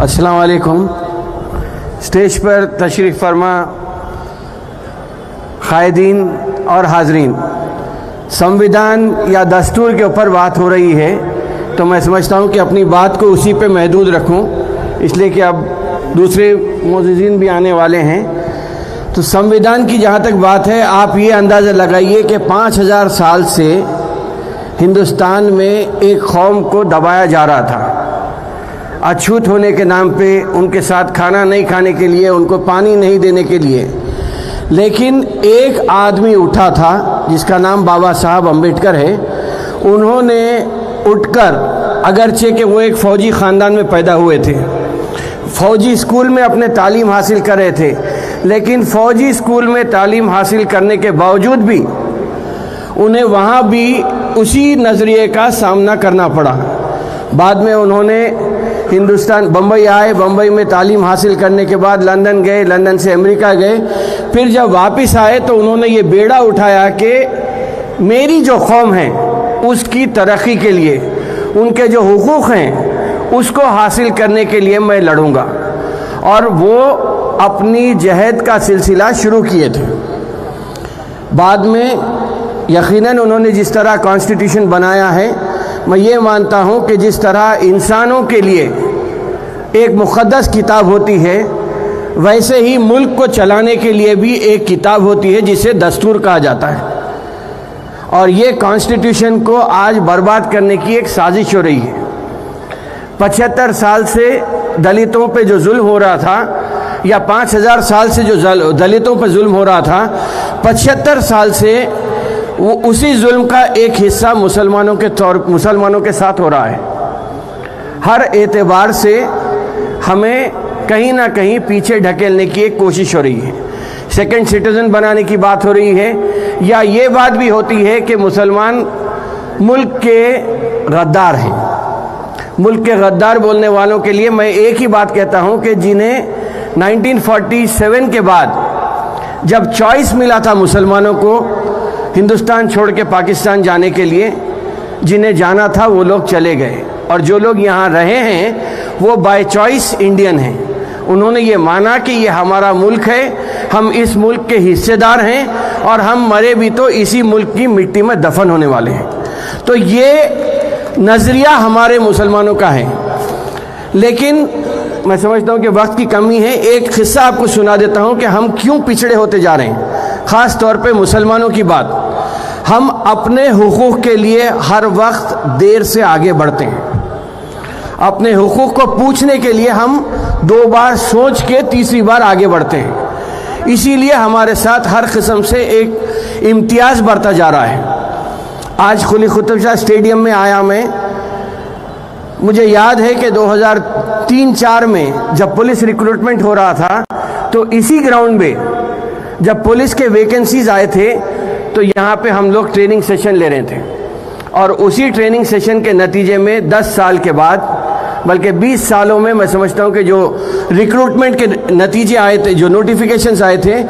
अस्सलाम वालेकुम। स्टेज पर तशरीफ़ फरमा कायदीन और हाजरीन, संविधान या दस्तूर के ऊपर बात हो रही है तो मैं समझता हूँ कि अपनी बात को उसी पे महदूद रखूँ, इसलिए कि अब दूसरे मुअज़्ज़िज़ीन भी आने वाले हैं। तो संविधान की जहाँ तक बात है, आप ये अंदाज़ा लगाइए कि 5000 साल से हिंदुस्तान में एक कौम को दबाया जा रहा था। अछूत होने के नाम पे, उनके साथ खाना नहीं खाने के लिए, उनको पानी नहीं देने के लिए। लेकिन एक आदमी उठा था जिसका नाम बाबा साहब अम्बेडकर है। उन्होंने उठकर, अगरचे कि वो एक फ़ौजी ख़ानदान में पैदा हुए थे, फ़ौजी स्कूल में अपने तालीम हासिल कर रहे थे, लेकिन फ़ौजी स्कूल में तालीम हासिल करने के बावजूद भी उन्हें वहाँ भी उसी नज़रिए का सामना करना पड़ा। बाद में उन्होंने हिंदुस्तान बम्बई आए, बम्बई में तालीम हासिल करने के बाद लंदन गए, लंदन से अमेरिका गए। फिर जब वापस आए तो उन्होंने ये बेड़ा उठाया कि मेरी जो कौम है उसकी तरक्की के लिए, उनके जो हुकूक़ हैं उसको हासिल करने के लिए मैं लड़ूंगा। और वो अपनी जहद का सिलसिला शुरू किए थे। बाद में यकीनन उन्होंने जिस तरह कॉन्स्टिट्यूशन बनाया है, मैं ये मानता हूँ कि जिस तरह इंसानों के लिए एक मुक़द्दस किताब होती है, वैसे ही मुल्क को चलाने के लिए भी एक किताब होती है जिसे दस्तूर कहा जाता है। और ये कॉन्स्टिट्यूशन को आज बर्बाद करने की एक साजिश हो रही है। 75 साल से दलितों पे जो जुल्म हो रहा था, या 5000 साल से जो दलितों पे जुल्म हो रहा था, 75 साल से वो उसी जुल्म का एक हिस्सा मुसलमानों के साथ हो रहा है। हर एतबार से हमें कहीं ना कहीं पीछे ढकेलने की एक कोशिश हो रही है। सेकंड सिटीज़न बनाने की बात हो रही है, या ये बात भी होती है कि मुसलमान मुल्क के गद्दार हैं। मुल्क के गद्दार बोलने वालों के लिए मैं एक ही बात कहता हूँ कि जिन्हें 1947 के बाद जब चॉइस मिला था मुसलमानों को हिंदुस्तान छोड़ के पाकिस्तान जाने के लिए, जिन्हें जाना था वो लोग चले गए, और जो लोग यहाँ रहे हैं वो बाय चॉइस इंडियन हैं। उन्होंने ये माना कि ये हमारा मुल्क है, हम इस मुल्क के हिस्सेदार हैं, और हम मरे भी तो इसी मुल्क की मिट्टी में दफन होने वाले हैं। तो ये नज़रिया हमारे मुसलमानों का है। लेकिन मैं समझता हूँ कि वक्त की कमी है। एक किस्सा आपको सुना देता हूँ कि हम क्यों पिछड़े होते जा रहे हैं, ख़ास तौर पे मुसलमानों की बात। हम अपने हुकूक़ के लिए हर वक्त देर से आगे बढ़ते हैं। अपने हुकूक़ को पूछने के लिए हम 2 बार सोच के तीसरी बार आगे बढ़ते हैं। इसीलिए हमारे साथ हर किस्म से एक इम्तियाज़ बढ़ता जा रहा है। आज कुली कुतुब शाह स्टेडियम में आया मैं, मुझे याद है कि 2003-4 में जब पुलिस रिक्रूटमेंट हो रहा था, तो इसी ग्राउंड में जब पुलिस के वैकेंसीज आए थे तो यहाँ पे हम लोग ट्रेनिंग सेशन ले रहे थे। और उसी ट्रेनिंग सेशन के नतीजे में 10 साल के बाद, बल्कि 20 सालों में, मैं समझता हूँ कि जो रिक्रूटमेंट के नतीजे आए थे, जो नोटिफिकेशंस आए थे,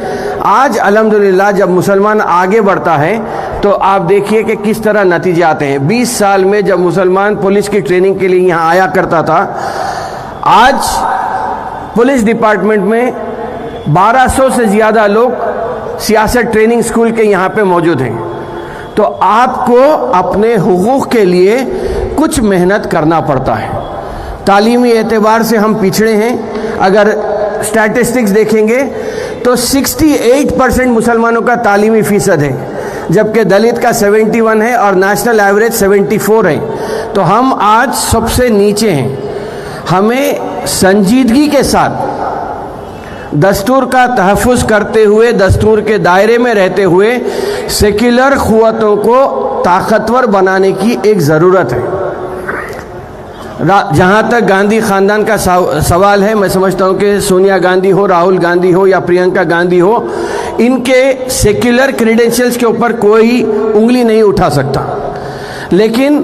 आज अल्हम्दुलिल्लाह जब मुसलमान आगे बढ़ता है तो आप देखिए कि किस तरह नतीजे आते हैं। 20 साल में जब मुसलमान पुलिस की ट्रेनिंग के लिए यहाँ आया करता था, आज पुलिस डिपार्टमेंट में 1200 से ज़्यादा लोग सियासत ट्रेनिंग स्कूल के यहाँ पे मौजूद हैं। तो आपको अपने हुकूक़ के लिए कुछ मेहनत करना पड़ता है। तालीमी एतबार से हम पिछड़े हैं। अगर स्टैटिस्टिक्स देखेंगे तो 68% मुसलमानों का तालीमी फ़ीसद है, जबकि दलित का 71 है और नेशनल एवरेज 74 है। तो हम आज सबसे नीचे हैं। हमें संजीदगी के साथ दस्तूर का तहफ़्फ़ुज़ करते हुए, दस्तूर के दायरे में रहते हुए सेक्युलर क़ुव्वतों को ताकतवर बनाने की एक ज़रूरत है। जहाँ तक गांधी ख़ानदान का सवाल है, मैं समझता हूँ कि सोनिया गांधी हो, राहुल गांधी हो या प्रियंका गांधी हो, इनके सेक्युलर क्रीडेंशियल्स के ऊपर कोई उंगली नहीं उठा सकता। लेकिन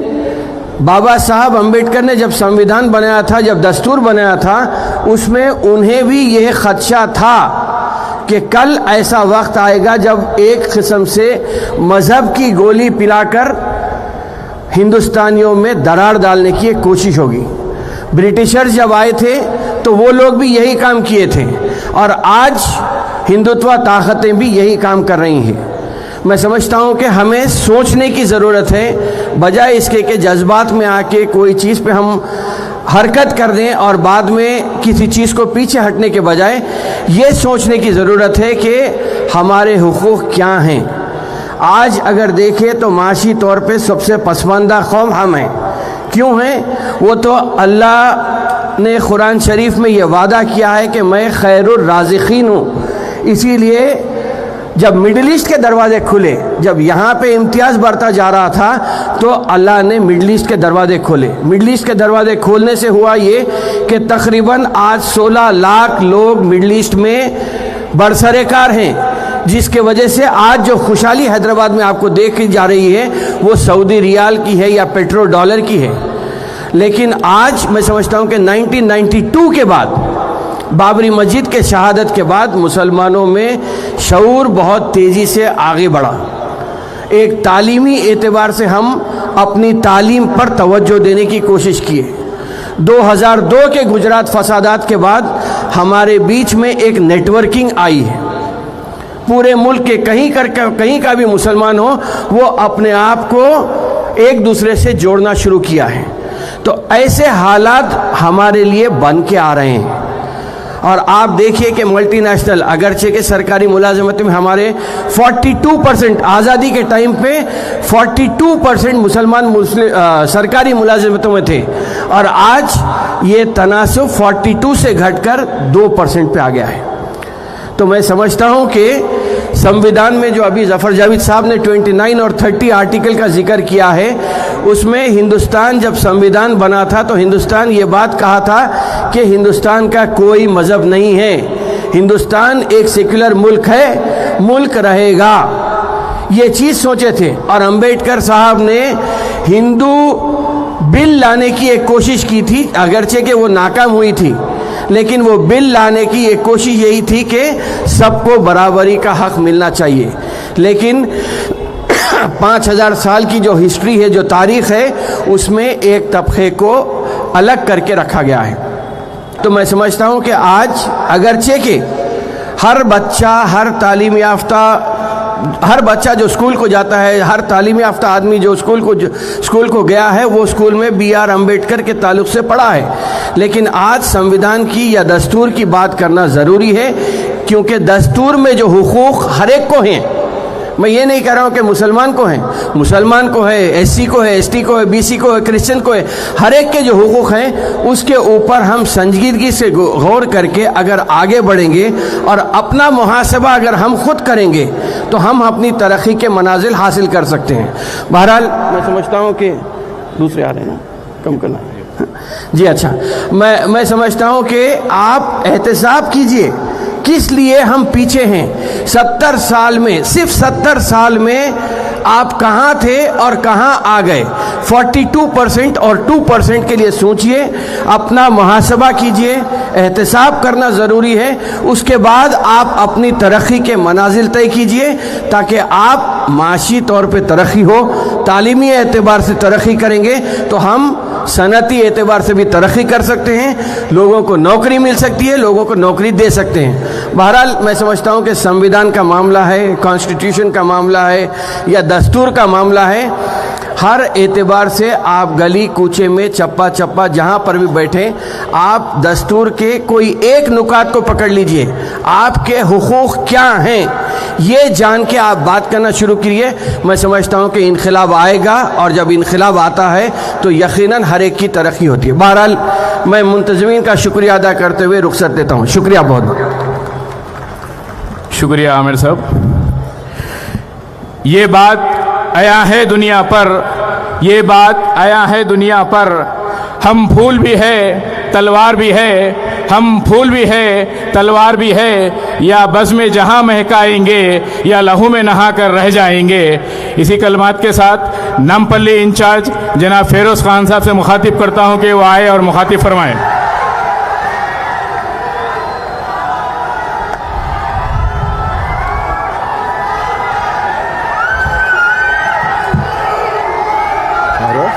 बाबा साहब अम्बेडकर ने जब संविधान बनाया था, जब दस्तूर बनाया था, उसमें उन्हें भी यह ख़दशा था कि कल ऐसा वक्त आएगा जब एक किस्म से मज़हब की गोली पिलाकर हिंदुस्तानियों में दरार डालने की एक कोशिश होगी। ब्रिटिशर्स जब आए थे तो वो लोग भी यही काम किए थे, और आज हिंदुत्व ताकतें भी यही काम कर रही हैं। मैं समझता हूँ कि हमें सोचने की ज़रूरत है, बजाय इसके कि जज्बात में आके कोई चीज़ पे हम हरकत कर दें और बाद में किसी चीज़ को पीछे हटने के बजाय ये सोचने की ज़रूरत है कि हमारे हुकूक क्या हैं। आज अगर देखें तो माशी तौर पे सबसे पसमानदा कौम हम हैं। क्यों हैं? वो तो अल्लाह ने कुरान शरीफ में ये वादा किया है कि मैं खैरुर राज़िकीन हूँ। इसीलिए जब मिडिल ईस्ट के दरवाज़े खुले, जब यहाँ पे इम्तियाज़ बढ़ता जा रहा था, तो अल्लाह ने मिडिल ईस्ट के दरवाज़े खोले। मिडिल ईस्ट के दरवाज़े खोलने से हुआ ये कि तकरीबन आज 16 लाख लोग मिडिल ईस्ट में बरसरेकार हैं, जिसके वजह से आज जो खुशहाली हैदराबाद में आपको देखी जा रही है वो सऊदी रियाल की है या पेट्रो डॉलर की है। लेकिन आज मैं समझता हूँ कि 1992 के बाद, बाबरी मस्जिद के शहादत के बाद, मुसलमानों में शऊर बहुत तेज़ी से आगे बढ़ा। एक तालीमी एतबार से हम अपनी तालीम पर तवज्जो देने की कोशिश किए। 2002 के गुजरात फसादात के बाद हमारे बीच में एक नेटवर्किंग आई है। पूरे मुल्क के कहीं का भी मुसलमान हो, वो अपने आप को एक दूसरे से जोड़ना शुरू किया है। तो ऐसे हालात हमारे लिए बन के आ रहे हैं। और आप देखिए कि मल्टीनेशनल, अगरचे के सरकारी मुलाजमत में हमारे 42%, आज़ादी के टाइम पे 42% मुसलमान सरकारी मुलाजमतों में थे, और आज ये तनासुब 42 से घटकर 2% पे आ गया है। तो मैं समझता हूँ कि संविधान में जो अभी जफ़र जावेद साहब ने 29 और 30 आर्टिकल का जिक्र किया है, उसमें हिंदुस्तान जब संविधान बना था तो हिंदुस्तान ये बात कहा था कि हिंदुस्तान का कोई मज़हब नहीं है, हिंदुस्तान एक सेक्युलर मुल्क है, मुल्क रहेगा, ये चीज़ सोचे थे। और अंबेडकर साहब ने हिंदू बिल लाने की एक कोशिश की थी, अगरचे कि वो नाकाम हुई थी, लेकिन वो बिल लाने की एक कोशिश यही थी कि सबको बराबरी का हक मिलना चाहिए। लेकिन 5000 साल की जो हिस्ट्री है, जो तारीख़ है, उसमें एक तबके को अलग करके रखा गया है। तो मैं समझता हूँ कि आज अगरचे कि हर बच्चा, हर तालीम याफ्ता, हर बच्चा जो स्कूल को जाता है, हर तालीम याफ्ता आदमी जो स्कूल को गया है, वो स्कूल में BR अम्बेडकर के ताल्लुक़ से पढ़ा है। लेकिन आज संविधान की या दस्तूर की बात करना ज़रूरी है, क्योंकि दस्तूर में जो हुकूक हर एक को हैं, मैं ये नहीं कह रहा हूँ कि मुसलमान को है, मुसलमान को है, SC को है, ST को है, BC को है, क्रिश्चियन को है, हर एक के जो हुकूक हैं उसके ऊपर हम संजीदगी से गौर करके अगर आगे बढ़ेंगे और अपना मुहासबा अगर हम खुद करेंगे तो हम अपनी तरक्की के मनाजिल हासिल कर सकते हैं। बहरहाल मैं समझता हूँ कि दूसरे आ रहे हैं ना, कम करना है जी। अच्छा, मैं समझता हूँ कि आप एहतसाब कीजिए किस लिए हम पीछे हैं। 70 साल में, सिर्फ 70 साल में आप कहाँ थे और कहाँ आ गए। 42% और 2% के लिए सोचिए, अपना मुहासबा कीजिए, एहतसाब करना ज़रूरी है। उसके बाद आप अपनी तरक्की के मनाजिल तय कीजिए, ताकि आप माशी तौर पे तरक्की हो। तालीमी एतबार से तरक्की करेंगे तो हम सनती एतबार से भी तरक्की कर सकते हैं, लोगों को नौकरी मिल सकती है, लोगों को नौकरी दे सकते हैं। बहरहाल मैं समझता हूँ कि संविधान का मामला है, कॉन्स्टिट्यूशन का मामला है या दस्तूर का मामला है, हर एतबार से आप गली कूचे में चप्पा चप्पा जहाँ पर भी बैठे, आप दस्तूर के कोई एक नुकात को पकड़ लीजिए, आपके हुकूक क्या हैं ये जान के आप बात करना शुरू करिए। मैं समझता हूँ कि इनक़िलाब आएगा, और जब इनक़िलाब आता है तो यकीनन हर एक की तरक्की होती है। बहरहाल मैं मुंतज़मीन का शुक्रिया अदा करते हुए रुखसत देता हूँ। शुक्रिया, बहुत बहुत शुक्रिया आमिर साहब। ये बात आया है दुनिया पर, ये बात आया है दुनिया पर, हम फूल भी है तलवार भी है, हम फूल भी है तलवार भी है, या बज़ में जहाँ महकाएंगे या लहू में नहा कर रह जाएंगे। इसी कलमात के साथ नामपल्ली इंचार्ज जनाब फेरोज़ खान साहब से मुखातिब करता हूँ कि वो आए और मुखातिब फरमाएँ।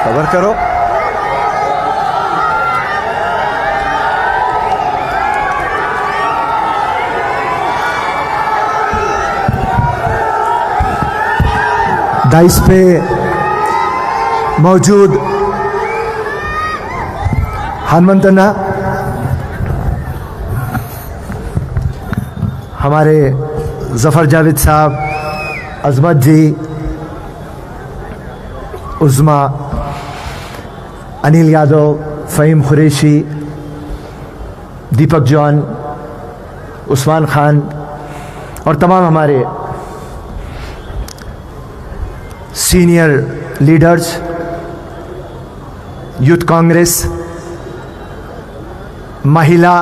खबर करो। दाइस पे मौजूद हनुमंतना, हमारे जफ़र जावेद साहब, अजमत जी, उज़मा, अनिल यादव, फ़हीम कुरैशी, दीपक जॉन, उस्मान खान और तमाम हमारे सीनियर लीडर्स, यूथ कांग्रेस, महिला,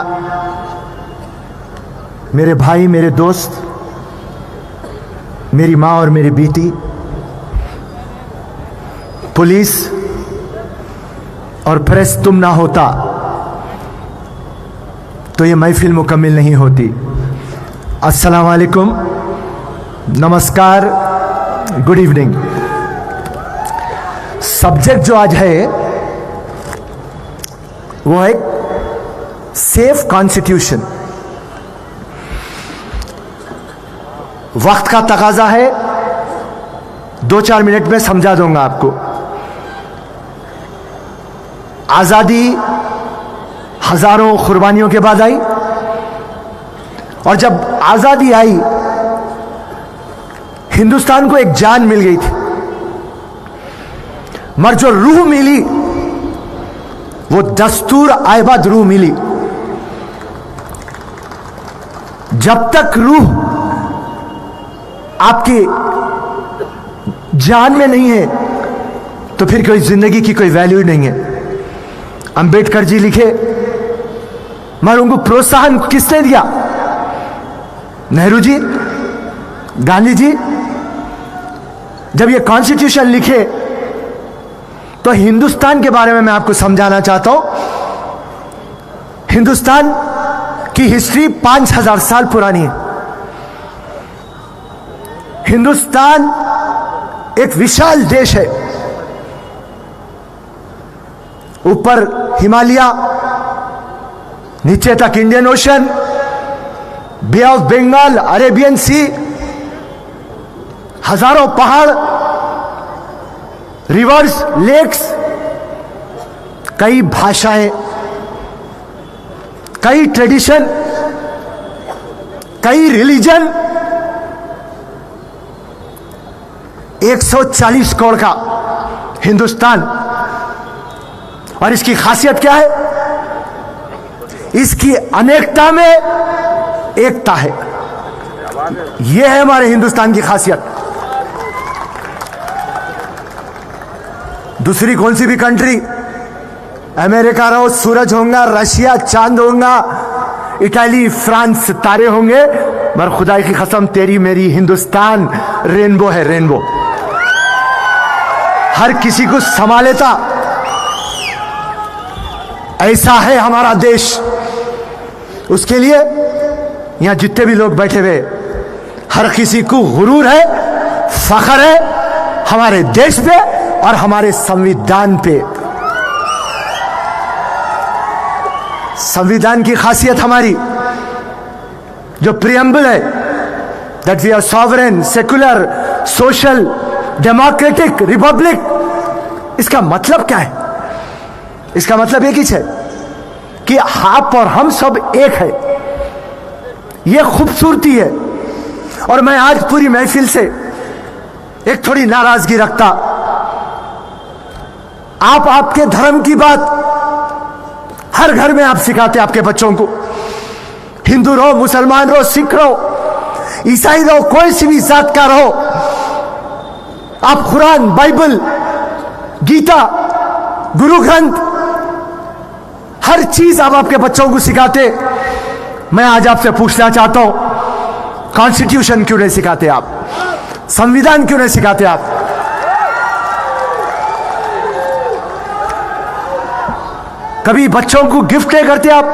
मेरे भाई, मेरे दोस्त, मेरी माँ और मेरी बेटी, पुलिस और प्रेस, तुम ना होता तो ये महफिल मुकम्मिल नहीं होती। अस्सलाम वालेकुम, नमस्कार, गुड इवनिंग। सब्जेक्ट जो आज है वो है सेफ कॉन्स्टिट्यूशन। वक्त का तकाजा है, 2-4 मिनट में समझा दूंगा आपको। आजादी हजारों कुर्बानियों के बाद आई, और जब आजादी आई हिंदुस्तान को एक जान मिल गई थी, मगर जो रूह मिली वो दस्तूर आयबाद रूह मिली। जब तक रूह आपकी जान में नहीं है तो फिर कोई जिंदगी की कोई वैल्यू नहीं है। अंबेडकर जी लिखे, मगर उनको प्रोत्साहन किसने दिया? नेहरू जी, गांधी जी। जब ये कॉन्स्टिट्यूशन लिखे तो हिंदुस्तान के बारे में मैं आपको समझाना चाहता हूं। हिंदुस्तान की हिस्ट्री 5000 साल पुरानी है। हिंदुस्तान एक विशाल देश है। ऊपर हिमालय, नीचे तक Indian Ocean, bay of Bengal, Arabian sea, हजारों पहाड़, रिवर्स, लेक्स, कई भाषाएं, कई ट्रेडिशन, कई रिलीजन, 140 करोड़ का हिंदुस्तान। और इसकी खासियत क्या है? इसकी अनेकता में एकता है। यह है हमारे हिंदुस्तान की खासियत। दूसरी कौन सी भी कंट्री, अमेरिका रहो, सूरज होगा, रशिया चांद होगा, इटाली, फ्रांस सितारे होंगे, मगर खुदा की कसम तेरी मेरी हिंदुस्तान रेनबो है, रेनबो। हर किसी को समा लेता, ऐसा है हमारा देश। उसके लिए यहां जितने भी लोग बैठे हुए, हर किसी को गुरूर है, फख्र है हमारे देश पे और हमारे संविधान पे। संविधान की खासियत हमारी जो प्रियम्बल है, that we are sovereign, secular, social, democratic republic. इसका मतलब क्या है? इसका मतलब एक ही है कि आप और हम सब एक है। यह खूबसूरती है। और मैं आज पूरी महफिल से एक थोड़ी नाराजगी रखता। आप आपके धर्म की बात हर घर में आप सिखाते आपके बच्चों को। हिंदू रहो, मुसलमान रहो, सिख रहो, ईसाई रहो, कोई सी भी जात का रहो, आप कुरान, बाइबल, गीता, गुरु ग्रंथ, हर चीज आप आपके बच्चों को सिखाते। मैं आज आपसे पूछना चाहता हूं, कॉन्स्टिट्यूशन क्यों नहीं सिखाते आप? संविधान क्यों नहीं सिखाते आप? कभी बच्चों को गिफ्ट नहीं करते आप?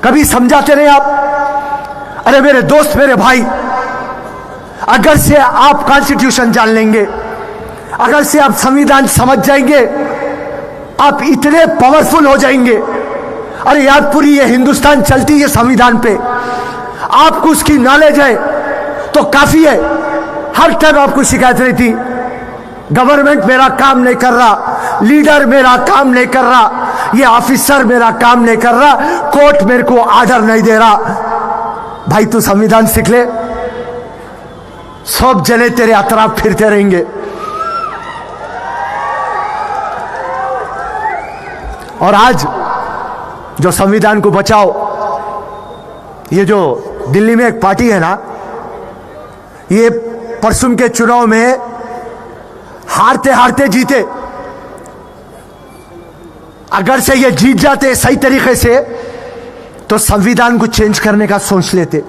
कभी समझाते नहीं आप? अरे मेरे दोस्त, मेरे भाई, अगर से आप कॉन्स्टिट्यूशन जान लेंगे, अगर से आप संविधान समझ जाएंगे, आप इतने पावरफुल हो जाएंगे। अरे यार, पूरी ये हिंदुस्तान चलती है संविधान पे। आपको उसकी नॉलेज है तो काफी है। हर टाइम आपको शिकायत रहती, गवर्नमेंट मेरा काम नहीं कर रहा, लीडर मेरा काम नहीं कर रहा, ये ऑफिसर मेरा काम नहीं कर रहा, कोर्ट मेरे को आर्डर नहीं दे रहा। भाई तू संविधान सीख ले, सब जने तेरे अतराफ फिरते रहेंगे। और आज जो संविधान को बचाओ, ये जो दिल्ली में एक पार्टी है ना, ये परसों के चुनाव में हारते हारते जीते। अगर से ये जीत जाते सही तरीके से तो संविधान को चेंज करने का सोच लेते।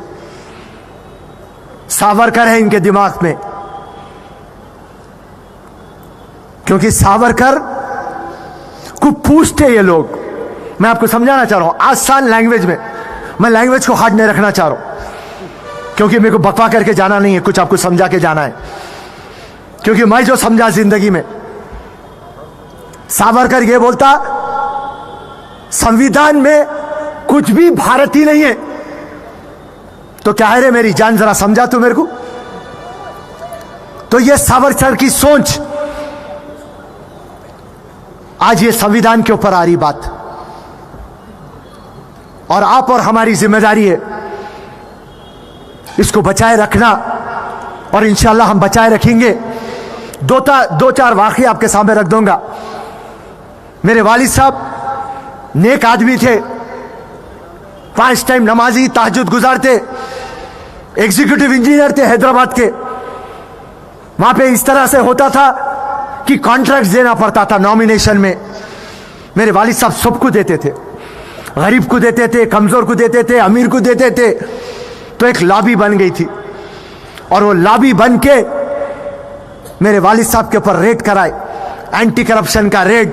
सावरकर है इनके दिमाग में, क्योंकि सावरकर को पूछते ये लोग। मैं आपको समझाना चाह रहा हूं आसान लैंग्वेज में, मैं लैंग्वेज को हार्ड नहीं रखना चाह रहा हूं, क्योंकि मेरे को बकवा करके जाना नहीं है, कुछ आपको समझा के जाना है। क्योंकि मैं जो समझा जिंदगी में, सावरकर ये बोलता संविधान में कुछ भी भारतीय नहीं है। तो क्या है रे मेरी जान, जरा समझा तू मेरे को। तो ये सावरकर की सोच आज ये संविधान के ऊपर आ रही बात, और आप और हमारी जिम्मेदारी है इसको बचाए रखना, और इंशाल्लाह हम बचाए रखेंगे। दो चार वाकये आपके सामने रख दूंगा। मेरे वालिद साहब नेक आदमी थे, 5 टाइम नमाजी, तहज्जुद गुजारते, एग्जीक्यूटिव इंजीनियर थे हैदराबाद के। वहां पे इस तरह से होता था कि कॉन्ट्रैक्ट देना पड़ता था नॉमिनेशन में। मेरे वालिद साहब सबको देते थे, गरीब को देते थे, कमजोर को देते थे, अमीर को देते थे। तो एक लॉबी बन गई थी, और वो लॉबी बन के मेरे वालिद साहब के ऊपर रेड कराए, एंटी करप्शन का रेड।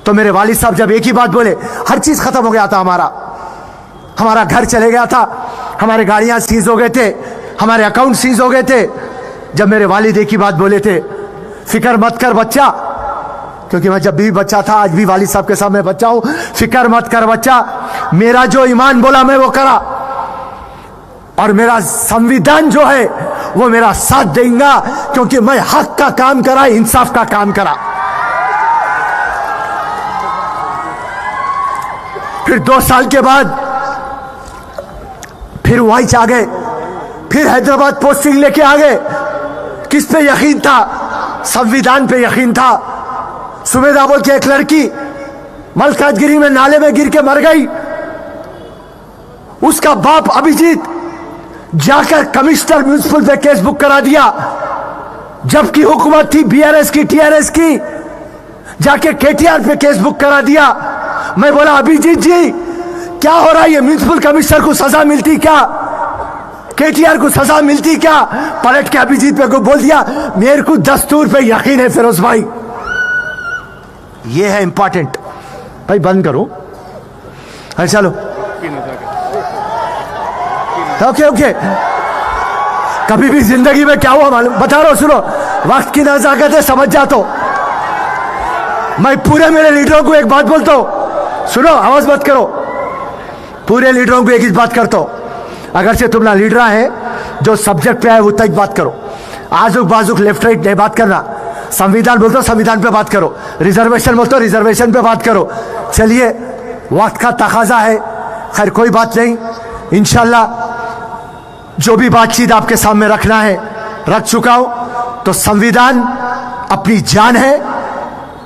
तो मेरे वालिद साहब जब एक ही बात बोले, हर चीज खत्म हो गया था। हमारा घर चले गया था, हमारे गाड़ियां सीज हो गए थे, हमारे अकाउंट सीज हो गए थे। जब मेरे वालिद एक ही बात बोले थे, फिक्र मत कर बच्चा, क्योंकि मैं जब भी बच्चा था, आज भी वालिद साहब के सामने बच्चा हूं, फिक्र मत कर बच्चा, मेरा जो ईमान बोला मैं वो करा, और मेरा संविधान जो है वो मेरा साथ देगा, क्योंकि मैं हक का काम करा, इंसाफ का काम करा। फिर 2 साल के बाद फिर वहीं आ गए, फिर हैदराबाद पोस्टिंग लेके आ गए। किस पे यकीन था? संविधान पे यकीन था। सुमेधा बोल के एक लड़की मलकाजगिरी में नाले में गिर के मर गई, उसका बाप अभिजीत जाकर कमिश्नर म्युनिसिपल पे केस बुक करा दिया, जबकि हुकूमत थी बीआरएस की, टीआरएस की, जाके केटीआर पे केस बुक करा दिया। मैं बोला अभिजीत जी क्या हो रहा है, ये म्युनिसिपल कमिश्नर को सजा मिलती क्या, केटीआर को सजा मिलती क्या? पलट के अभिजीत पे को बोल दिया मेरे को दस्तूर पे यकीन है फिरोज भाई। ये है इंपॉर्टेंट भाई, बंद करो। अरे चलो ओके। कभी भी जिंदगी में क्या हुआ मालूम, बता रहा हूं, सुनो, वक्त की नजाकत है, समझ जा। तो मैं पूरे मेरे लीडरों को एक बात बोलता हूं, सुनो, आवाज मत करो, पूरे लीडरों को एक ही बात करता हूं, अगर से तुम ना लीडर है, जो सब्जेक्ट पे है वो तक बात करो, आजुक बाजुक लेफ्ट राइट नहीं बात करना। संविधान बोलते हो संविधान पे बात करो, रिजर्वेशन बोलते हो रिजर्वेशन पे बात करो। चलिए वक्त का तकाजा है, खैर कोई बात नहीं, इंशाल्लाह जो भी बातचीत आपके सामने रखना है रख चुका हूं। तो संविधान अपनी जान है,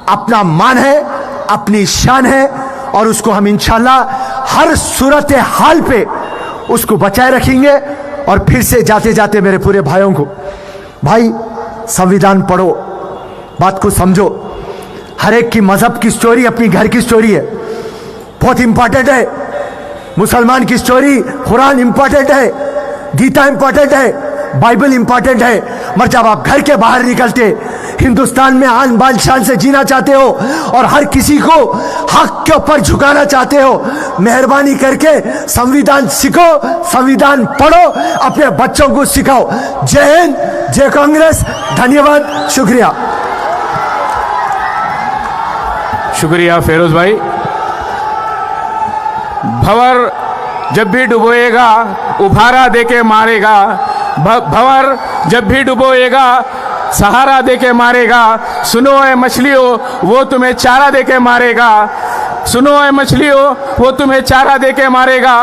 अपना मान है, अपनी शान है, और उसको हम इंशाल्लाह हर सूरत हाल पे उसको बचाए रखेंगे। और फिर से जाते जाते मेरे पूरे भाइयों को, भाई संविधान पढ़ो, बात को समझो। हर एक की मजहब की स्टोरी अपनी घर की स्टोरी है, बहुत इंपॉर्टेंट है। मुसलमान की स्टोरी कुरान इंपॉर्टेंट है, गीता इंपॉर्टेंट है, बाइबल इंपॉर्टेंट है। मगर जब आप घर के बाहर निकलते हिंदुस्तान में आन बान शान से जीना चाहते हो और हर किसी को हक के ऊपर झुकाना चाहते हो, मेहरबानी करके संविधान सीखो, संविधान पढ़ो, अपने बच्चों को सिखाओ। जय हिंद, जय कांग्रेस, धन्यवाद, शुक्रिया। शुक्रिया फिरोज भाई। भंवर जब भी डुबोएगा उभारा देके मारेगा, भंवर जब भी डुबोएगा सहारा देके मारेगा। सुनो ए मछलियों, वो तुम्हें चारा देके मारेगा। सुनो ए मछलियों, वो तुम्हें चारा देके मारेगा।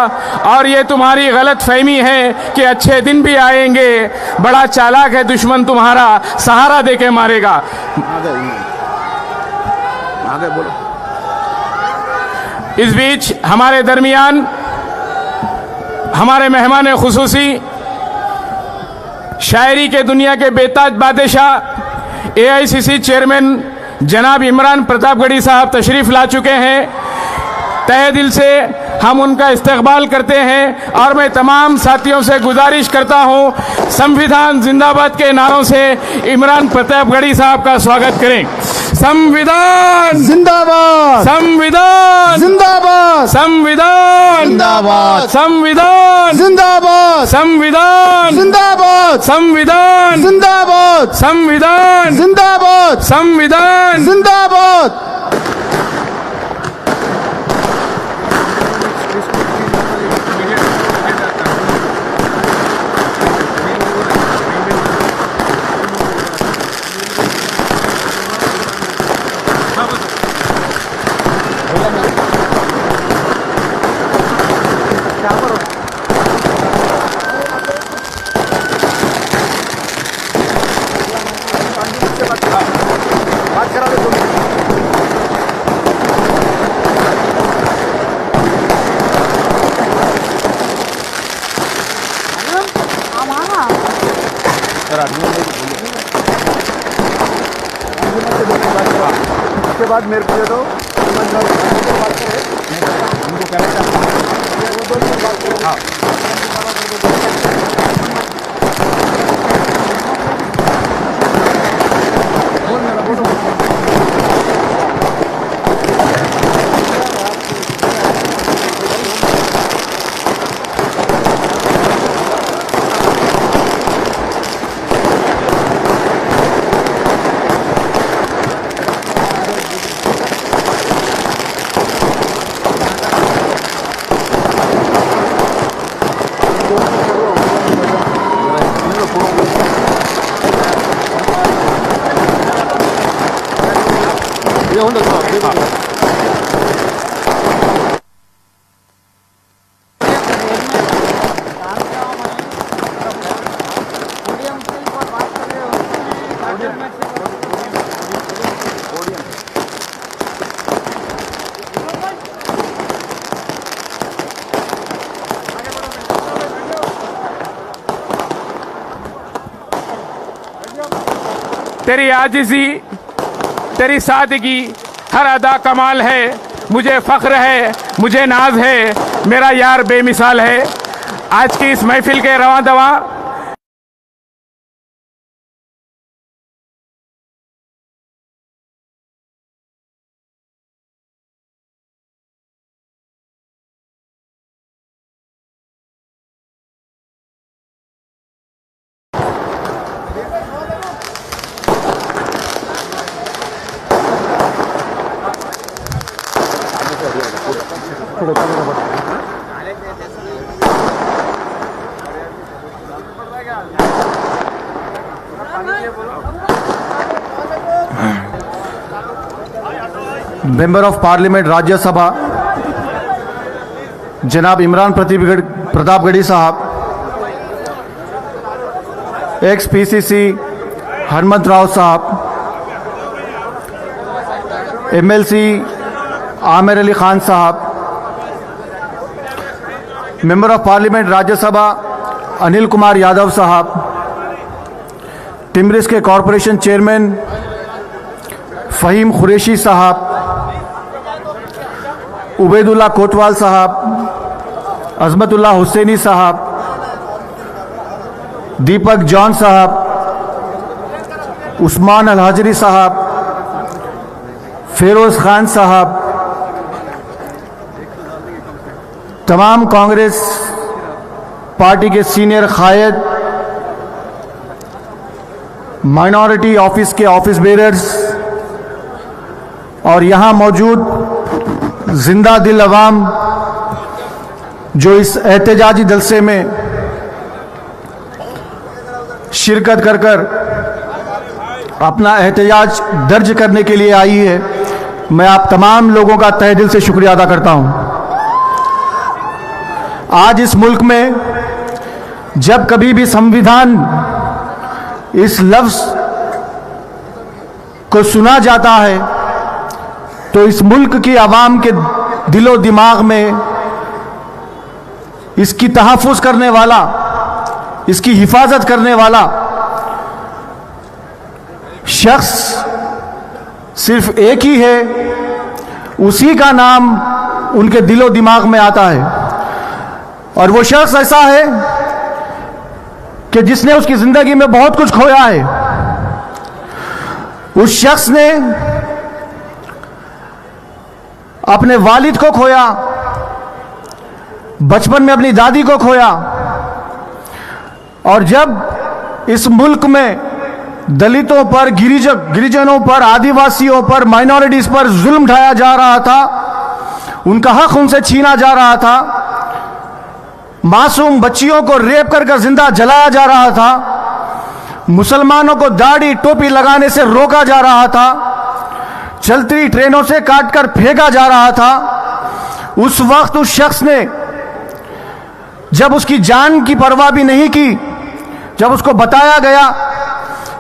और ये तुम्हारी गलत फहमी है कि अच्छे दिन भी आएंगे। बड़ा चालाक है दुश्मन तुम्हारा, सहारा देके मारेगा। आगे बोलो। इस बीच हमारे दरमियान हमारे मेहमान खुसूसी शायरी के दुनिया के बेताज बादशाह AICC चेयरमैन जनाब इमरान प्रतापगढ़ी साहब तशरीफ ला चुके हैं। तहे दिल से हम उनका इस्तकबाल करते हैं और मैं तमाम साथियों से गुजारिश करता हूं संविधान जिंदाबाद के नारों से इमरान प्रतापगढ़ी साहब का स्वागत करें। संविधान जिंदाबाद, संविधान जिंदाबाद, संविधान जिंदाबाद, संविधान जिंदाबाद, संविधान जिंदाबाद, संविधान जिंदाबाद, संविधान जिंदाबाद, संविधान जिंदाबाद। उसके बाद मेरे को दे दो। तेरी आजिज़ी, तेरी सादगी, हर अदा कमाल है। मुझे फ़ख्र है, मुझे नाज है, मेरा यार बेमिसाल है। आज की इस महफिल के रवां दवा मेंबर ऑफ पार्लियामेंट राज्यसभा जनाब इमरान प्रतापगढ़ी साहब, एक्स PCC हरमत राव साहब, MLC आमिर अली खान साहब, member of parliament Rajya Sabha Anil Kumar Yadav साहब, टिम्रिस के कॉरपोरेशन चेयरमैन फ़हीम कुरैशी साहब, उबैदुल्ला कोतवाल साहब, अजमतुल्लाह हुसैनी साहब, दीपक जॉन साहब, उस्मान अलहाजरी साहब, फेरोज खान साहब, तमाम कांग्रेस पार्टी के सीनियर कायद, माइनॉरिटी ऑफिस के ऑफिस बेरर्स और यहाँ मौजूद जिंदा दिल अवाम जो इस एहतजाजी जलसे में शिरकत कर कर अपना एहतजाज दर्ज करने के लिए आई है। मैं आप तमाम लोगों का तहे दिल से शुक्रिया अदा करता हूं। आज इस मुल्क में जब कभी भी संविधान इस लफ्ज को सुना जाता है तो इस मुल्क की आवाम के दिलो दिमाग में इसकी तहफ़्फ़ुज़ करने वाला, इसकी हिफाजत करने वाला शख्स सिर्फ एक ही है, उसी का नाम उनके दिलो दिमाग में आता है। और वो शख्स ऐसा है कि जिसने उसकी जिंदगी में बहुत कुछ खोया है। उस शख्स ने अपने वालिद को खोया, बचपन में अपनी दादी को खोया, और जब इस मुल्क में दलितों पर, गिरिजनों पर, आदिवासियों पर, माइनॉरिटीज पर जुल्म ढाया जा रहा था, उनका हक उनसे छीना जा रहा था, मासूम बच्चियों को रेप कर जिंदा जलाया जा रहा था, मुसलमानों को दाढ़ी टोपी लगाने से रोका जा रहा था, चलती ट्रेनों से काटकर फेंका जा रहा था, उस वक्त उस शख्स ने जब उसकी जान की परवाह भी नहीं की, जब उसको बताया गया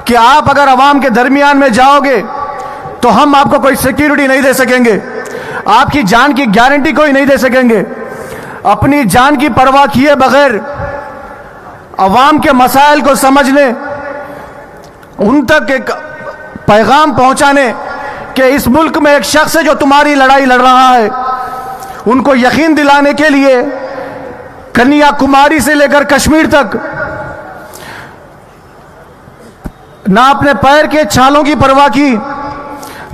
कि आप अगर अवाम के दरमियान में जाओगे तो हम आपको कोई सिक्योरिटी नहीं दे सकेंगे, आपकी जान की गारंटी कोई नहीं दे सकेंगे, अपनी जान की परवाह किए बगैर अवाम के मसाइल को समझने, उन तक एक पैगाम पहुंचाने कि इस मुल्क में एक शख्स है जो तुम्हारी लड़ाई लड़ रहा है, उनको यकीन दिलाने के लिए कन्याकुमारी से लेकर कश्मीर तक ना अपने पैर के छालों की परवाह की,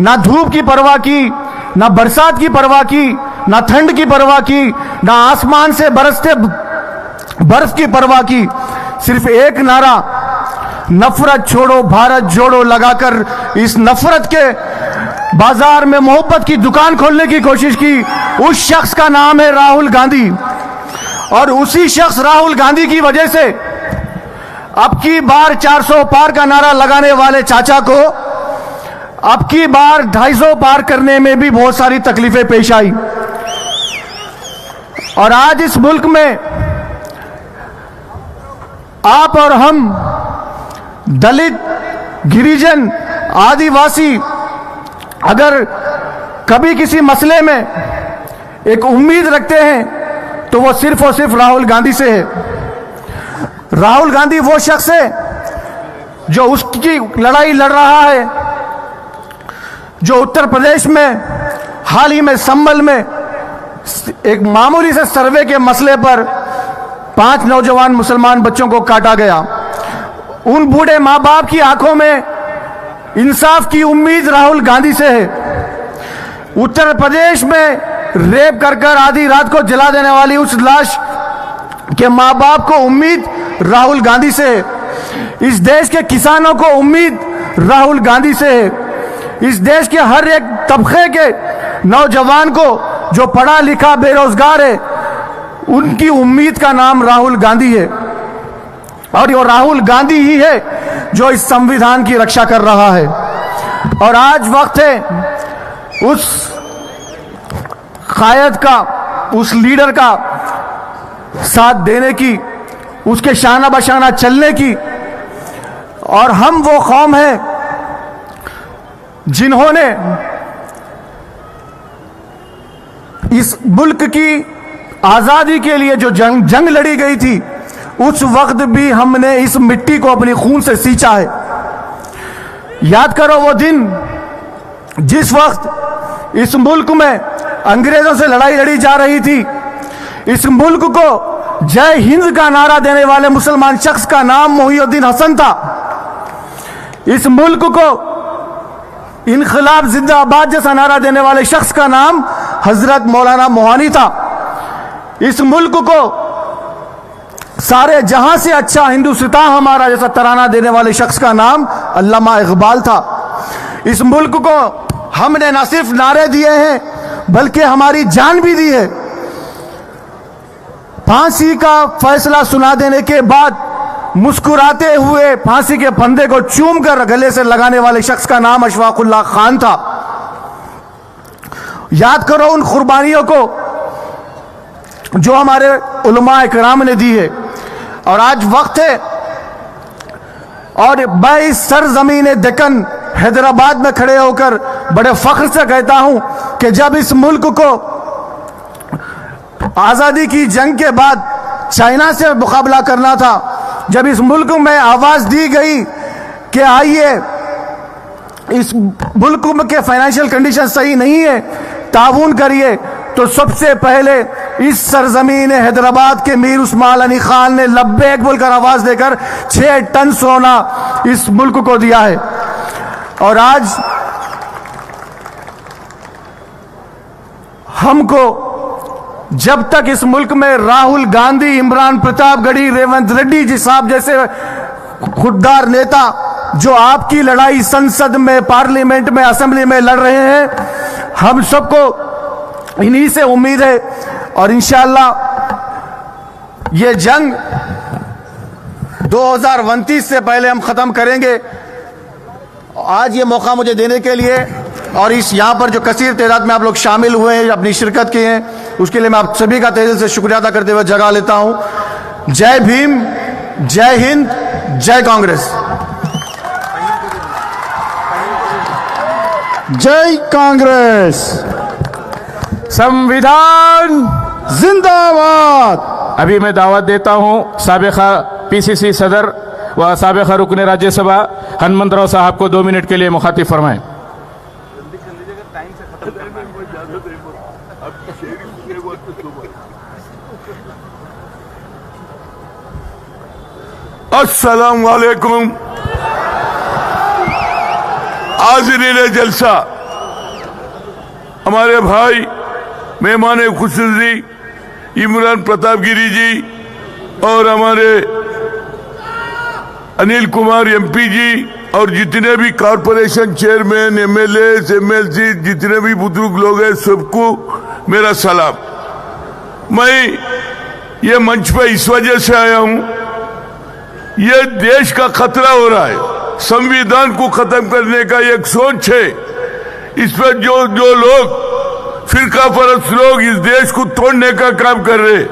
ना धूप की परवाह की, ना बरसात की परवाह की, ना ठंड की परवाह की, ना आसमान से बरसते बर्फ की परवाह की, सिर्फ एक नारा नफरत छोड़ो भारत जोड़ो लगाकर इस नफरत के बाजार में मोहब्बत की दुकान खोलने की कोशिश की। उस शख्स का नाम है राहुल गांधी, और उसी शख्स राहुल गांधी की वजह से अब की बार 400 पार का नारा लगाने वाले चाचा को अब की बार 250 पार करने में भी बहुत सारी तकलीफें पेश आई। और आज इस मुल्क में आप और हम दलित, गिरिजन, आदिवासी अगर कभी किसी मसले में एक उम्मीद रखते हैं तो वो सिर्फ और सिर्फ राहुल गांधी से है। राहुल गांधी वो शख्स है जो उसकी लड़ाई लड़ रहा है, जो उत्तर प्रदेश में हाल ही में संभल में एक मामूली से सर्वे के मसले पर 5 नौजवान मुसलमान बच्चों को काटा गया। उन बूढ़े माँ बाप की आंखों में इंसाफ की उम्मीद राहुल गांधी से है। उत्तर प्रदेश में रेप कर आधी रात को जला देने वाली उस लाश के माँ बाप को उम्मीद राहुल गांधी से है। इस देश के किसानों को उम्मीद राहुल गांधी से है। इस देश के हर एक तबके के नौजवान को जो पढ़ा लिखा बेरोजगार है, उनकी उम्मीद का नाम राहुल गांधी है। और ये राहुल गांधी ही है जो इस संविधान की रक्षा कर रहा है। और आज वक्त है उस कायद का, उस लीडर का साथ देने की, उसके शाना बशाना चलने की। और हम वो कौम है जिन्होंने इस मुल्क की आजादी के लिए जो जंग लड़ी गई थी, उस वक्त भी हमने इस मिट्टी को अपनी खून से सींचा है। याद करो वो दिन जिस वक्त इस मुल्क में अंग्रेजों से लड़ाई लड़ी जा रही थी। इस मुल्क को जय हिंद का नारा देने वाले मुसलमान शख्स का नाम मोहिउद्दीन हसन था। इस मुल्क को इनकलाब जिंदाबाद जैसा नारा देने वाले शख्स का नाम हजरत मौलाना मोहानी था। इस मुल्क को सारे जहां से अच्छा हिंदुस्तां हमारा जैसा तराना देने वाले शख्स का नाम अल्लामा इकबाल था। इस मुल्क को हमने न सिर्फ नारे दिए हैं बल्कि हमारी जान भी दी है। फांसी का फैसला सुना देने के बाद मुस्कुराते हुए फांसी के फंदे को चूम कर गले से लगाने वाले शख्स का नाम अशफाकुल्लाह खान था। याद करो उन कुर्बानियों को जो हमारे उलमा इकराम ने दी है। और आज वक्त है, और मैं इस सरजमीन दक्कन हैदराबाद में खड़े होकर बड़े फख्र से कहता हूं कि जब इस मुल्क को आजादी की जंग के बाद चाइना से मुकाबला करना था, जब इस मुल्क में आवाज दी गई कि आइए, इस मुल्क के फाइनेंशियल कंडीशन सही नहीं है, ताउन करिए, तो सबसे पहले इस सरजमीन हैदराबाद के मीर उस्मान अली खान ने लब्बैक बोलकर आवाज देकर 6 टन सोना इस मुल्क को दिया है। और आज हमको जब तक इस मुल्क में राहुल गांधी, इमरान प्रतापगढ़ी, रेवंत रेड्डी जी साहब जैसे खुददार नेता जो आपकी लड़ाई संसद में, पार्लियामेंट में, असेंबली में लड़ रहे हैं, हम सबको इन्हीं से उम्मीद है। और इंशाअल्लाह ये जंग 2029 से पहले हम खत्म करेंगे। आज ये मौका मुझे देने के लिए और इस यहाँ पर जो कसीर तादाद में आप लोग शामिल हुए हैं, अपनी शिरकत की हैं, उसके लिए मैं आप सभी का तहे दिल से शुक्रिया अदा करते हुए जगह लेता हूं। जय भीम, जय हिंद, जय कांग्रेस। जय कांग्रेस। संविधान जिंदाबाद। अभी मैं दावत देता हूं साबिका पीसीसी सदर व साबिका रुकन राज्यसभा हनुमंतराव साहब को 2 मिनट के लिए मुखातिब फरमाएं। अस्सलाम वालेकुम। हाज़रीन जलसा, हमारे भाई मेहमान खुसूसी इमरान प्रतापगिरी जी और हमारे अनिल कुमार एमपी जी और जितने भी कॉरपोरेशन चेयरमैन, एमएलए, एमएलसी, जितने भी बुजुर्ग लोग हैं, सबको मेरा सलाम। मैं ये मंच पे इस वजह से आया हूं, ये देश का खतरा हो रहा है। संविधान को खत्म करने का एक सोच है, इस पर जो लोग फिरका परस्त लोग इस देश को तोड़ने का काम कर रहे।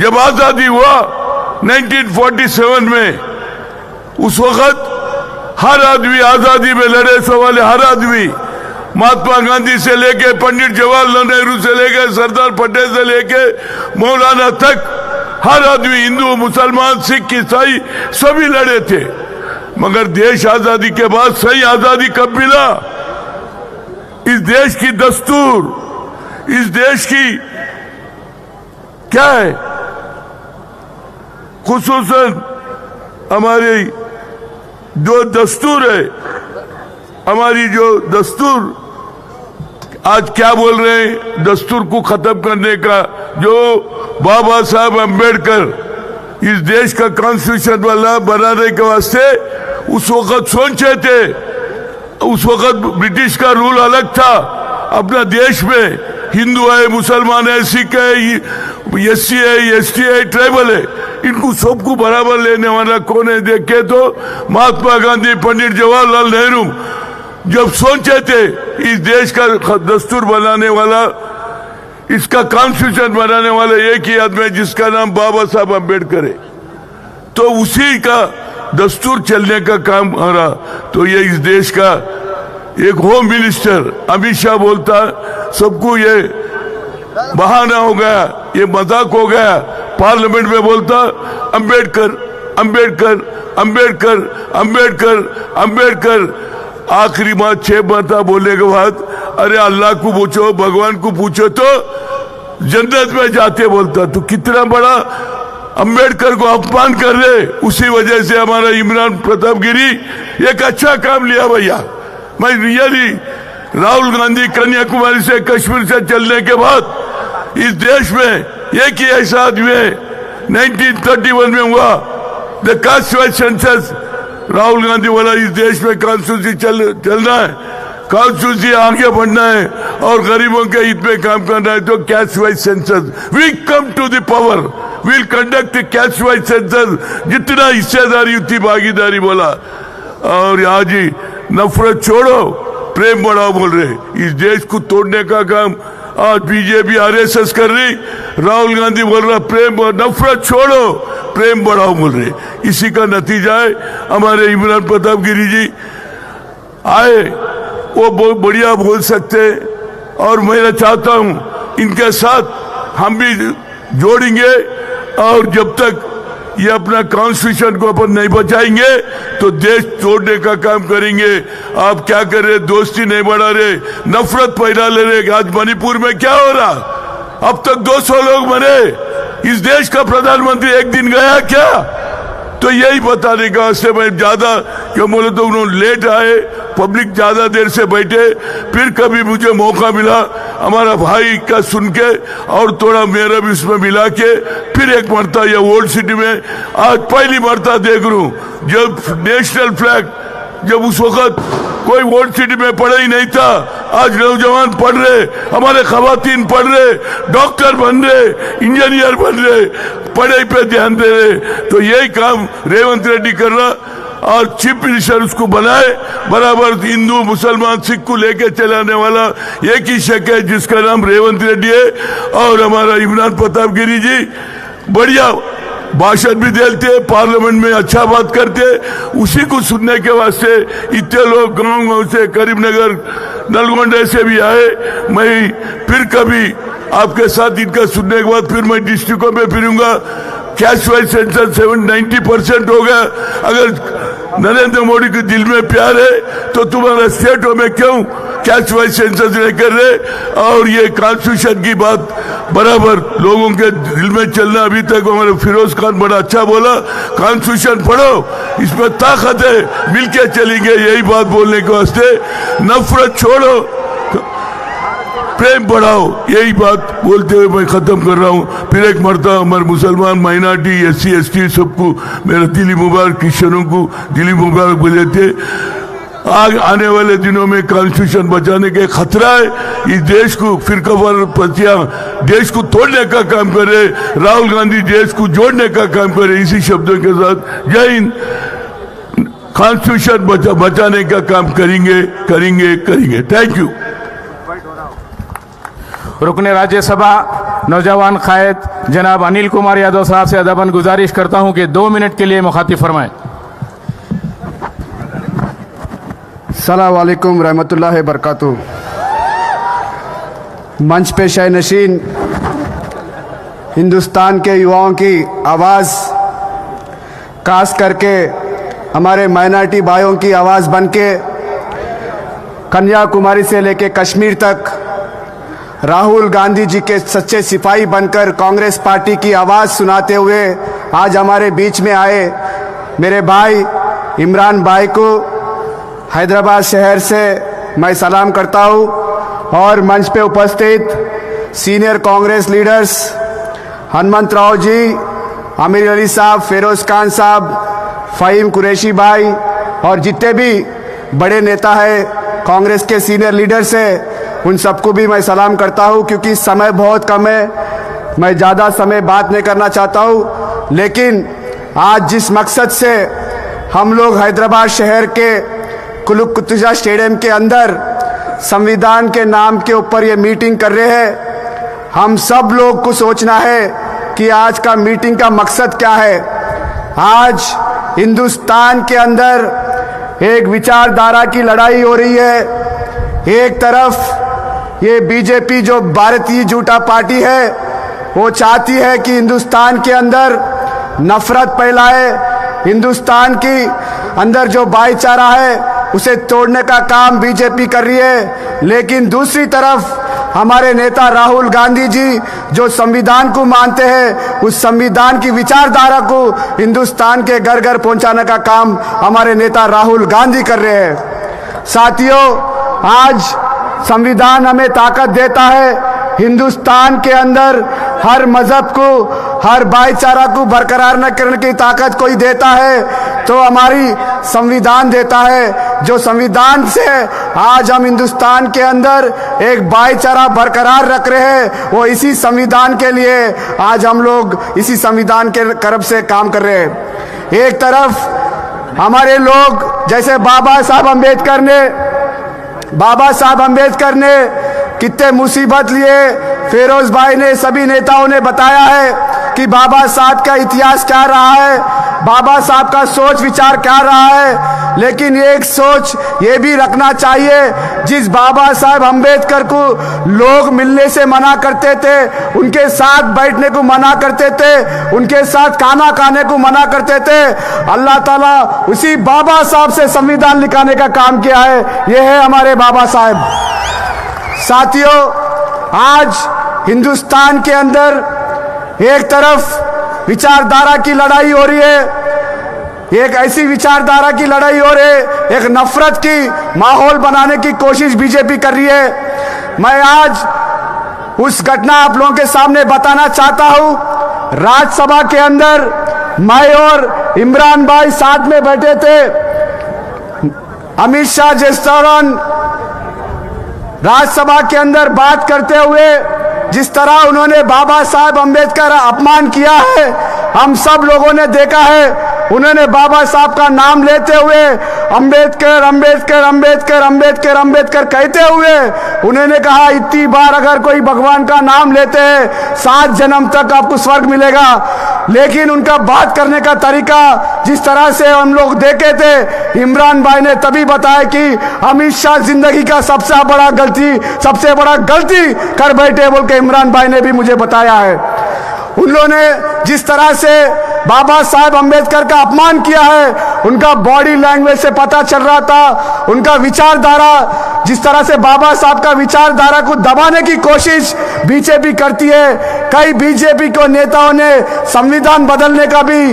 जब आजादी हुआ 1947 में, उस वक्त हर आदमी आजादी में लड़े सवाल, हर आदमी महात्मा गांधी से लेके पंडित जवाहरलाल नेहरू से लेके सरदार पटेल से लेके मौलाना तक हर आदमी, हिंदू, मुसलमान, सिख, ईसाई सभी लड़े थे। मगर देश आजादी के बाद सही आजादी कब मिला? इस देश की दस्तूर, इस देश की क्या है, खुसूसन हमारी जो दस्तूर है, हमारी जो दस्तूर आज क्या बोल रहे हैं, दस्तूर को खत्म करने का जो बाबा साहब अम्बेडकर इस देश का कॉन्स्टिट्यूशन वाला बनाने के वास्ते उस वक्त सोचे थे। उस वक्त ब्रिटिश का रूल अलग था। अपना देश में हिंदू है, मुसलमान है, सिख है, एससी है, एसटी है, ट्राइबल है, इनको सबको बराबर लेने वाला कौन है? देखे तो महात्मा गांधी, पंडित जवाहरलाल नेहरू जब सोचे थे इस देश का दस्तूर बनाने वाला, इसका कॉन्स्टिट्यूशन बनाने वाला एक ही आदमी जिसका नाम बाबा साहब अम्बेडकर है, तो उसी का दस्तूर चलने का काम हो रहा। तो ये इस देश का एक होम मिनिस्टर अमित शाह बोलता सबको ये बहाना हो गया, ये मजाक हो गया। पार्लियामेंट में बोलता अम्बेडकर अम्बेडकर अम्बेडकर अम्बेडकर अम्बेडकर, आखिरी बात 6 बात बोलने के बाद अरे अल्लाह को पूछो, भगवान को पूछो तो जन्नत में जाते बोलता। तो कितना बड़ा अम्बेडकर को अपमान कर रहे। उसी वजह से हमारा इमरान प्रतापगिरी एक अच्छा काम लिया भैया। मैं रियली राहुल गांधी कन्याकुमारी से, कश्मीर से चलने के बाद इस देश में एक ही ऐसा आदमी है, 1931 में हुआ the cast wise census. Rahul Gandhi वाला इस देश में कॉन्स्टिट्यूशन चलना है, कॉन्स्टिट्यूशन आगे बढ़ना है और गरीबों के हित में काम करना है। तो caste wise census we come to the power, will conduct caste wise census, जितना हिस्सेदारी उतनी भागीदारी बोला। और आज ही नफरत छोड़ो प्रेम बढ़ाओ बोल रहे। इस देश को तोड़ने का काम आज बीजेपी आरएसएस कर रही, राहुल गांधी बोल रहा प्रेम और नफरत छोड़ो प्रेम बढ़ाओ बोल रहे। इसी का नतीजा है हमारे इमरान प्रताप गिरी जी आए, वो बहुत बढ़िया बोल सकते, और मैं चाहता हूं इनके साथ हम भी जोड़ेंगे, और जब तक ये अपना कॉन्स्टिट्यूशन को अपन नहीं बचाएंगे तो देश तोड़ने का काम करेंगे। आप क्या कर रहे, दोस्ती नहीं बढ़ा रहे, नफरत पैदा ले रहे। आज मणिपुर में क्या हो रहा, अब तक 200 लोग मरे, इस देश का प्रधानमंत्री एक दिन गया क्या? तो यही बताने का से मैं ज्यादा क्यों बोले तो उन्होंने लेट आए, पब्लिक ज्यादा देर से बैठे, फिर कभी मुझे मौका मिला हमारा भाई का सुन के और थोड़ा मेरा भी उसमें मिला के फिर एक मरता ये ओल्ड सिटी में आज पहली मरता देख रहा हूं जब नेशनल फ्लैग, जब उस वक्त कोई ओल्ड सिटी में पढ़ा ही नहीं था, आज नौजवान पढ़ रहे, हमारे खवातीन पढ़ रहे, डॉक्टर बन रहे, इंजीनियर बन रहे, पढ़ाई पे ध्यान दे रहे। तो यही काम रेवंत रेड्डी कर रहा, और चीफ मिनिस्टर उसको बनाए बराबर हिंदू मुसलमान सिख को लेके चलाने वाला एक ही शक है जिसका नाम रेवंत रेड्डी है। और हमारा इमरान प्रताप गिरी जी बढ़िया भाषण भी देते, पार्लियामेंट में अच्छा बात करते, उसी को सुनने के वास्ते इतने लोग गांव से करीमनगर नलगोंडे से भी आए। मैं फिर कभी आपके साथ इनका सुनने के बाद फिर मैं डिस्ट्रिक्टों में फिरूंगा। कैश वाइज सेंसस 90% हो गया। अगर नरेंद्र मोदी के दिल में प्यार है तो तुम्हारा स्टेटों में क्यों कैश वाइज सेंसस नहीं कर रहे? और ये कॉन्स्टिट्यूशन की बात बराबर लोगों के दिल में चलना, अभी तक हमारे फिरोज खान बड़ा अच्छा बोला, कॉन्स्टिट्यूशन पढ़ो, इसमें ताकत है, मिलके चलेंगे। यही बात बोलने के वास्ते नफरत छोड़ो प्रेम बढ़ाओ, यही बात बोलते हुए मैं खत्म कर रहा हूँ। फिर एक मरता हमारे मुसलमान माइनॉरिटी SC ST सबको मेरा दिली मुबारक, क्रिश्चियनों को दिली मुबारक बोले थे। आने वाले दिनों में कॉन्स्टिट्यूशन बचाने के खतरा है। इस देश को फिरकावार पतियां देश को तोड़ने का काम करे, राहुल गांधी देश को जोड़ने का काम करे। इसी शब्दों के साथ जय हिंद। कॉन्स्टिट्यूशन बचाने का काम करेंगे करेंगे करेंगे। Thank you. रुकने राज्यसभा नौजवान कायद जनाब अनिल कुमार यादव साहब से अदबन गुजारिश करता हूं कि 2 मिनट के लिए मुखातिब फरमाएं। अस्सलाम वालेकुम रहमतुल्लाहि बरकातुहू। मंच पे शय नशीन हिंदुस्तान के युवाओं की आवाज़, खास करके हमारे माइनॉरिटी भाइयों की आवाज़ बनके कन्याकुमारी से लेके कश्मीर तक राहुल गांधी जी के सच्चे सिपाही बनकर कांग्रेस पार्टी की आवाज़ सुनाते हुए आज हमारे बीच में आए मेरे भाई इमरान भाई को हैदराबाद शहर से मैं सलाम करता हूं। और मंच पे उपस्थित सीनियर कांग्रेस लीडर्स हनुमंत राव जी, आमिर अली साहब, फिरोज खान साहब, फ़हीम कुरैशी भाई और जितने भी बड़े नेता हैं कांग्रेस के सीनियर लीडर्स हैं, उन सबको भी मैं सलाम करता हूं। क्योंकि समय बहुत कम है, मैं ज़्यादा समय बात नहीं करना चाहता हूं, लेकिन आज जिस मकसद से हम लोग हैदराबाद शहर के कुलुक कुतुजा स्टेडियम के अंदर संविधान के नाम के ऊपर ये मीटिंग कर रहे हैं, हम सब लोग को सोचना है कि आज का मीटिंग का मकसद क्या है। आज हिंदुस्तान के अंदर एक विचारधारा की लड़ाई हो रही है। एक तरफ ये बीजेपी जो भारतीय जनता पार्टी है वो चाहती है कि हिंदुस्तान के अंदर नफरत फैलाए, हिंदुस्तान की अंदर जो भाईचारा है उसे तोड़ने का काम बीजेपी कर रही है। लेकिन दूसरी तरफ हमारे नेता राहुल गांधी जी जो संविधान को मानते हैं, उस संविधान की विचारधारा को हिंदुस्तान के घर घर पहुंचाने का काम हमारे नेता राहुल गांधी कर रहे हैं। साथियों, आज संविधान हमें ताकत देता है हिंदुस्तान के अंदर हर मजहब को, हर भाईचारा को बरकरार न करने की ताकत कोई देता है तो हमारी संविधान देता है। जो संविधान से आज हम हिंदुस्तान के अंदर एक भाईचारा बरकरार रख रहे हैं, वो इसी संविधान के लिए आज हम लोग इसी संविधान के तरफ से काम कर रहे हैं। एक तरफ हमारे लोग जैसे बाबा साहब अम्बेडकर ने कितने मुसीबत लिए, फिरोज भाई ने, सभी नेताओं ने बताया है कि बाबा साहब का इतिहास क्या रहा है, बाबा साहब का सोच विचार क्या रहा है। लेकिन एक सोच ये भी रखना चाहिए, जिस बाबा साहब अम्बेडकर को लोग मिलने से मना करते थे, उनके साथ बैठने को मना करते थे, उनके साथ खाना खाने को मना करते थे, अल्लाह ताला उसी बाबा साहब से संविधान लिखाने का काम किया है। ये है हमारे बाबा साहब। साथियों, आज हिंदुस्तान के अंदर एक तरफ विचारधारा की लड़ाई हो रही है, एक ऐसी विचारधारा की लड़ाई हो रही है, एक नफरत की माहौल बनाने की कोशिश बीजेपी कर रही है। मैं आज उस घटना आप लोगों के सामने बताना चाहता हूं। राज्यसभा के अंदर मैं और इमरान भाई साथ में बैठे थे। अमित शाह जिस दौरान राज्यसभा के अंदर बात करते हुए जिस तरह उन्होंने बाबा साहब अम्बेडकर अपमान किया है, हम सब लोगों ने देखा है। उन्होंने बाबा साहब का नाम लेते हुए अम्बेडकर अम्बेडकर अम्बेडकर अम्बेडकर अम्बेडकर कहते हुए उन्होंने कहा, इतनी बार अगर कोई भगवान का नाम लेते हैं 7 जन्म तक आपको स्वर्ग मिलेगा। लेकिन उनका बात करने का तरीका जिस तरह से हम लोग देखे थे, इमरान भाई ने तभी बताया कि अमित शाह जिंदगी का सबसे बड़ा गलती कर बैठे बोल के इमरान भाई ने भी मुझे बताया है। उन लोगों ने जिस तरह से बाबा साहब अम्बेडकर का अपमान किया है, उनका बॉडी लैंग्वेज से पता चल रहा था, उनका विचारधारा जिस तरह से बाबा साहब का विचारधारा को दबाने की कोशिश बीजेपी करती है। कई बीजेपी को नेताओं ने संविधान बदलने का भी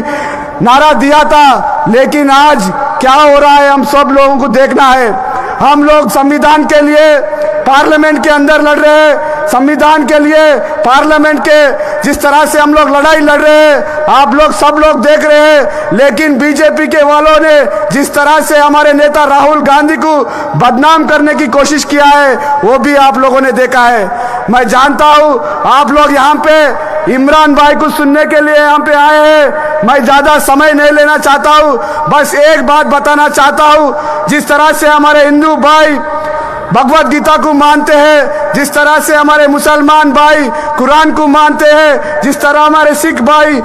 नारा दिया था, लेकिन आज क्या हो रहा है हम सब लोगों को देखना है। हम लोग संविधान के लिए पार्लियामेंट के अंदर लड़ रहे हैं, संविधान के लिए पार्लियामेंट के जिस तरह से हम लोग लड़ाई लड़ रहे हैं, आप लोग सब लोग देख रहे हैं। लेकिन बीजेपी के वालों ने जिस तरह से हमारे नेता राहुल गांधी को बदनाम करने की कोशिश किया है, वो भी आप लोगों ने देखा है। मैं जानता हूं आप लोग यहाँ पे इमरान भाई को सुनने के लिए यहाँ पे आए हैं। मैं ज्यादा समय नहीं लेना चाहता हूं, बस एक बात बताना चाहता हूं। जिस तरह से हमारे हिंदू भाई भगवत गीता को मानते हैं, जिस तरह से हमारे मुसलमान भाई कुरान को मानते हैं, जिस तरह हमारे सिख भाई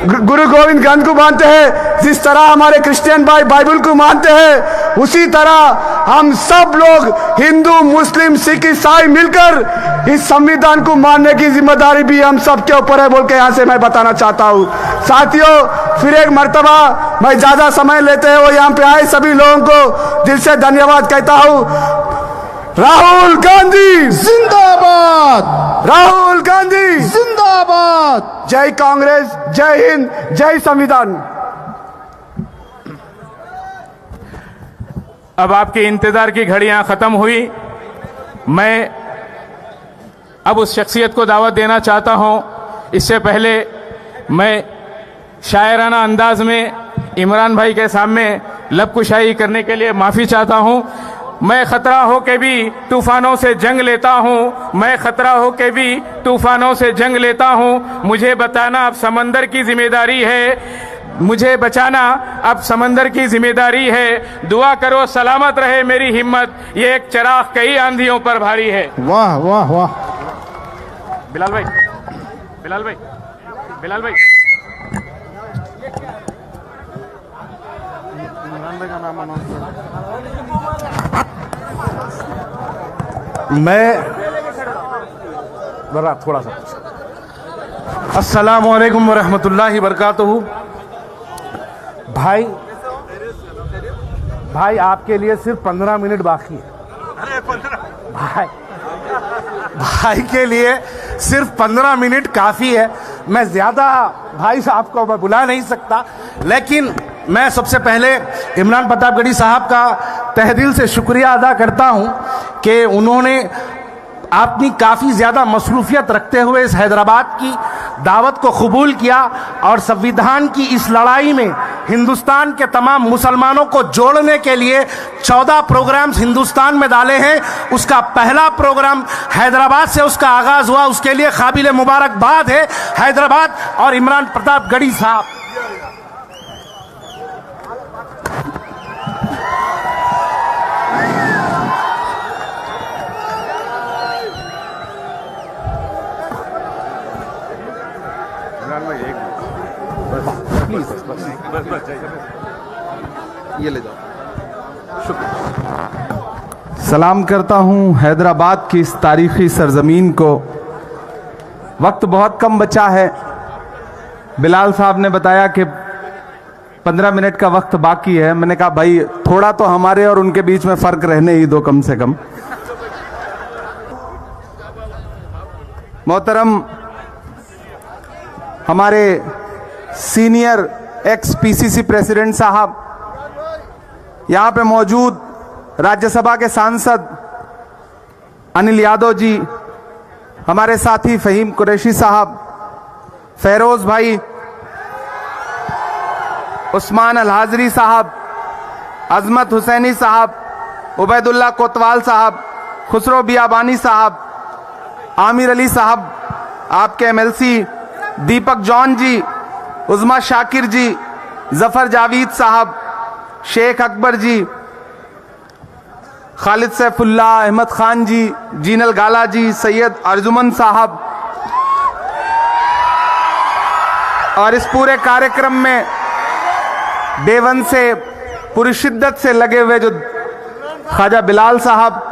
गुरु गोविंद ग्रंथ को मानते हैं, जिस तरह हमारे क्रिश्चियन भाई बाइबल को मानते हैं, उसी तरह हम सब लोग हिंदू मुस्लिम सिख ईसाई मिलकर इस संविधान को मानने की जिम्मेदारी भी हम सब के ऊपर है बोल के यहाँ से मैं बताना चाहता हूँ। साथियों, फिर एक मर्तबा मैं ज्यादा समय लेते हुए यहाँ पे आए सभी लोगों को दिल से धन्यवाद कहता हूँ। राहुल गांधी जिंदाबाद, राहुल गांधी जिंदाबाद। जय कांग्रेस, जय हिंद, जय संविधान। अब आपके इंतजार की घड़ियां खत्म हुई। मैं अब उस शख्सियत को दावत देना चाहता हूं। इससे पहले मैं शायराना अंदाज में इमरान भाई के सामने लबकुशाई करने के लिए माफी चाहता हूं। मैं खतरा हो के भी तूफानों से जंग लेता हूं, मैं खतरा हो के भी तूफानों से जंग लेता हूं। मुझे बताना अब समंदर की जिम्मेदारी है, मुझे बचाना अब समंदर की जिम्मेदारी है। दुआ करो सलामत रहे मेरी हिम्मत, ये एक चिराग कई आंधियों पर भारी है। वाह वाह वाह। बिलाल भाई, बिलाल भाई, बिलाल भाई, मैं थोड़ा सा अस्सलामु अलैकुम वरहमतुल्लाहि वबरकातुहू। भाई आपके लिए सिर्फ 15 मिनट बाकी है। भाई के लिए सिर्फ 15 मिनट काफ़ी है। मैं ज़्यादा भाई साहब को मैं बुला नहीं सकता, लेकिन मैं सबसे पहले इमरान प्रतापगढ़ी साहब का तहे दिल से शुक्रिया अदा करता हूं कि उन्होंने आपने काफ़ी ज़्यादा मसरूफियत रखते हुए इस हैदराबाद की दावत को कबूल किया और संविधान की इस लड़ाई में हिंदुस्तान के तमाम मुसलमानों को जोड़ने के लिए 14 प्रोग्राम्स हिंदुस्तान में डाले हैं। उसका पहला प्रोग्राम हैदराबाद से उसका आगाज़ हुआ, उसके लिए काबिल मुबारकबाद है हैदराबाद और इमरान प्रतापगढ़ी साहब। ये ले जाओ। सलाम करता हूं हैदराबाद की इस तारीखी सरजमीन को। वक्त बहुत कम बचा है। बिलाल साहब ने बताया कि 15 मिनट का वक्त बाकी है। मैंने कहा भाई थोड़ा तो हमारे और उनके बीच में फर्क रहने ही दो कम से कम। मोहतरम हमारे सीनियर एक्स पीसीसी प्रेसिडेंट साहब, यहां पे मौजूद राज्यसभा के सांसद अनिल यादव जी, हमारे साथी फहीम कुरैशी साहब, फेरोज भाई, उस्मान अल हाजरी साहब, अजमत हुसैनी साहब, उबैदुल्ला कोतवाल साहब, खुसरो बियाबानी साहब, आमिर अली साहब, आपके एमएलसी दीपक जॉन जी, उज़मा शाकिर जी, जफर जावीद साहब, शेख अकबर जी, खालिद सैफुल्ला, अहमद खान जी, जीनल गाला जी, सैयद अर्जुमन साहब, और इस पूरे कार्यक्रम में देवन से पूरी शिद्दत से लगे हुए जो ख्वाजा बिलाल साहब।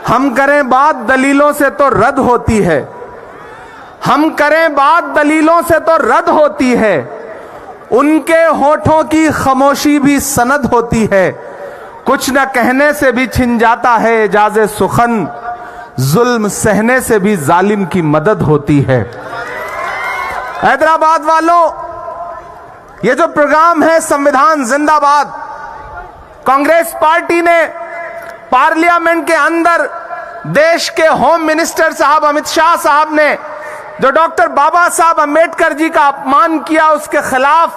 हम करें बात दलीलों से तो रद्द होती है, हम करें बात दलीलों से तो रद्द होती है, उनके होठों की खामोशी भी सनद होती है, कुछ न कहने से भी छिन जाता है एजाज़े सुखन, जुल्म सहने से भी जालिम की मदद होती है। हैदराबाद वालों, ये जो प्रोग्राम है संविधान जिंदाबाद, कांग्रेस पार्टी ने पार्लियामेंट के अंदर देश के होम मिनिस्टर साहब अमित शाह साहब ने जो डॉक्टर बाबा साहब अंबेडकर जी का अपमान किया, उसके खिलाफ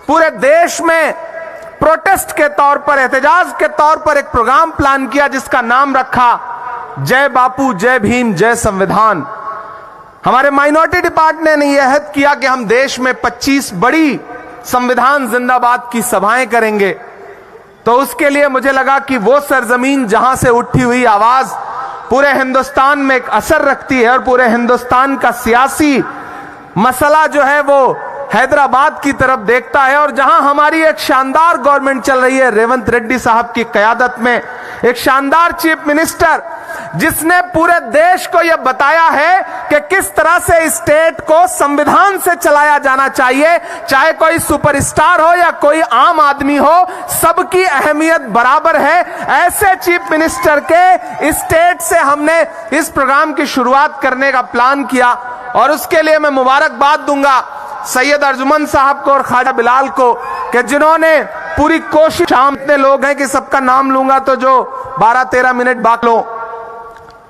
पूरे देश में प्रोटेस्ट के तौर पर, एहतजाज के तौर पर एक प्रोग्राम प्लान किया जिसका नाम रखा जय बापू, जय भीम, जय संविधान। हमारे माइनॉरिटी डिपार्टमेंट ने यह अहद किया कि हम देश में 25 बड़ी संविधान जिंदाबाद की सभाएं करेंगे। तो उसके लिए मुझे लगा कि वो सरजमीन जहां से उठी हुई आवाज पूरे हिंदुस्तान में एक असर रखती है और पूरे हिंदुस्तान का सियासी मसला जो है वो हैदराबाद की तरफ देखता है, और जहां हमारी एक शानदार गवर्नमेंट चल रही है रेवंत रेड्डी साहब की कयादत में, एक शानदार चीफ मिनिस्टर जिसने पूरे देश को यह बताया है कि किस तरह से स्टेट को संविधान से चलाया जाना चाहिए, चाहे कोई सुपरस्टार हो या कोई आम आदमी हो, सबकी अहमियत बराबर है। ऐसे चीफ मिनिस्टर के स्टेट से हमने इस प्रोग्राम की शुरुआत करने का प्लान किया, और उसके लिए मैं मुबारकबाद दूंगा सैयद अर्जुमन साहब को और ख्वाजा बिलाल को कि जिन्होंने पूरी कोशिश, शाम इतने लोग हैं कि सबका नाम लूंगा तो जो 12-13 मिनट बाकी लो,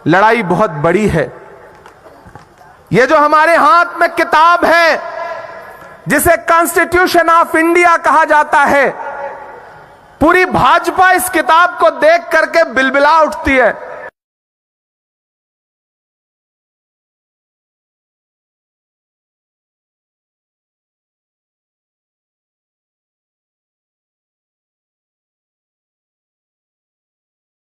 लड़ाई बहुत बड़ी है। ये जो हमारे हाथ में किताब है जिसे कॉन्स्टिट्यूशन ऑफ इंडिया कहा जाता है, पूरी भाजपा इस किताब को देख करके बिलबिला उठती है।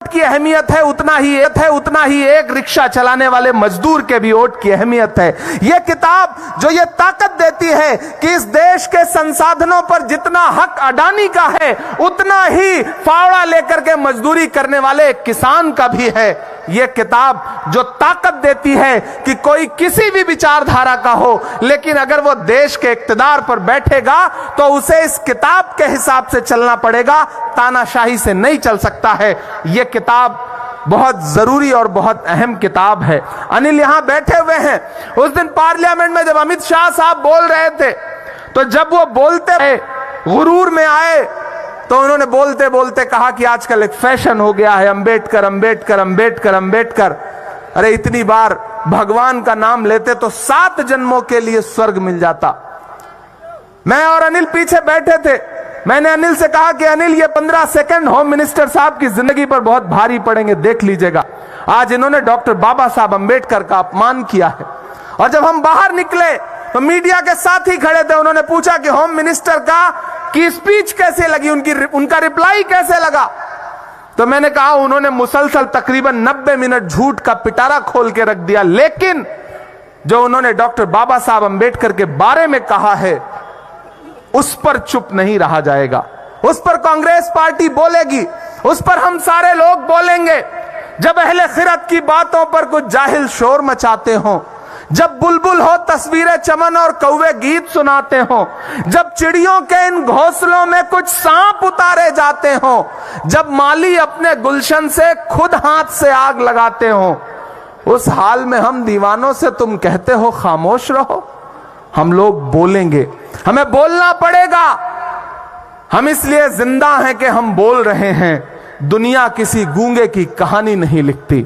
की अहमियत है उतना ही एक रिक्शा चलाने वाले मजदूर के भी वोट की अहमियत है। यह किताब जो ये ताकत देती है कि इस देश के संसाधनों पर जितना हक अडानी का है उतना ही फावड़ा लेकर के मजदूरी करने वाले किसान का भी है। यह किताब जो ताकत देती है कि कोई किसी भी विचारधारा का हो, लेकिन अगर वो देश के इक्तदार पर बैठेगा तो उसे इस किताब के हिसाब से चलना पड़ेगा, तानाशाही से नहीं चल सकता है। यह किताब बहुत जरूरी और बहुत अहम किताब है। अनिल यहां बैठे हुए हैं, उस दिन पार्लियामेंट में जब अमित शाह साहब बोल रहे थे तो जब वो बोलते रहे, गुरूर में आए तो उन्होंने बोलते बोलते कहा कि आजकल एक फैशन हो गया है अंबेडकर अंबेडकर अंबेडकर अंबेडकर। अरे इतनी बार भगवान का नाम लेते तो 7 जन्मों के लिए स्वर्ग मिल जाता। मैं और अनिल पीछे बैठे थे, मैंने अनिल से कहा कि अनिल ये 15 सेकंड होम मिनिस्टर साहब की जिंदगी पर बहुत भारी पड़ेंगे, देख लीजिएगा। आज इन्होंने डॉक्टर बाबा साहब अंबेडकर का अपमान किया है। और जब हम बाहर निकले तो मीडिया के साथ ही खड़े थे, उन्होंने पूछा कि होम मिनिस्टर की स्पीच कैसे लगी, उनका रिप्लाई कैसे लगा। तो मैंने कहा उन्होंने मुसलसल तकरीबन 90 मिनट झूठ का पिटारा खोल के रख दिया, लेकिन जो उन्होंने डॉक्टर बाबा साहब अंबेडकर के बारे में कहा है उस पर चुप नहीं रहा जाएगा। उस पर कांग्रेस पार्टी बोलेगी, उस पर हम सारे लोग बोलेंगे। जब अहले खिरत की बातों पर कुछ जाहिल शोर मचाते हो, जब बुलबुल हो तस्वीरें चमन और कौवे गीत सुनाते हो, जब चिड़ियों के इन घोंसलों में कुछ सांप उतारे जाते हो, जब माली अपने गुलशन से खुद हाथ से आग लगाते हो, उस हाल में हम दीवानों से तुम कहते हो खामोश रहो। हम लोग बोलेंगे, हमें बोलना पड़ेगा। हम इसलिए जिंदा हैं कि हम बोल रहे हैं। दुनिया किसी गूंगे की कहानी नहीं लिखती।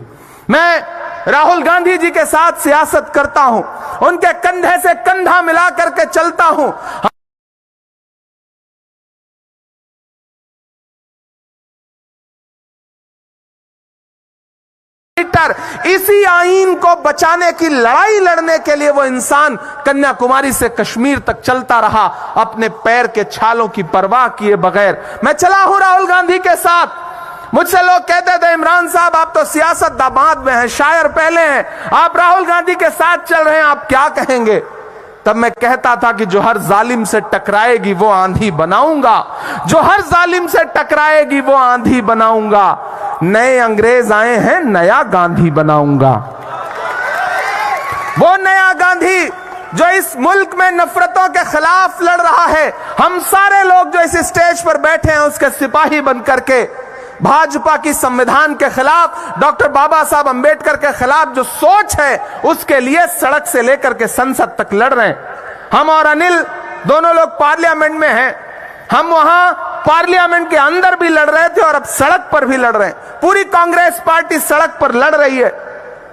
मैं राहुल गांधी जी के साथ सियासत करता हूं, उनके कंधे से कंधा मिला करके चलता हूं। इसी आईन को बचाने की लड़ाई लड़ने के लिए वो इंसान कन्याकुमारी से कश्मीर तक चलता रहा, अपने पैर के छालों की परवाह किए बगैर। मैं चला हूं राहुल गांधी के साथ। मुझसे लोग कहते थे इमरान साहब आप तो सियासत दामाद में हैं, शायर पहले हैं, आप राहुल गांधी के साथ चल रहे हैं, आप क्या कहेंगे। तब मैं कहता था कि जो हर जालिम से टकराएगी वो आंधी बनाऊंगा, जो हर जालिम से टकराएगी वो आंधी बनाऊंगा। नए अंग्रेज आए हैं, नया गांधी बनाऊंगा। वो नया गांधी जो इस मुल्क में नफरतों के खिलाफ लड़ रहा है। हम सारे लोग जो इस स्टेज पर बैठे हैं उसके सिपाही बनकर के भाजपा की संविधान के खिलाफ, डॉक्टर बाबा साहब अंबेडकर के खिलाफ जो सोच है उसके लिए सड़क से लेकर के संसद तक लड़ रहे हैं। हम और अनिल दोनों लोग पार्लियामेंट में हैं। हम वहां पार्लियामेंट के अंदर भी लड़ रहे थे और अब सड़क पर भी लड़ रहे हैं। पूरी कांग्रेस पार्टी सड़क पर लड़ रही है।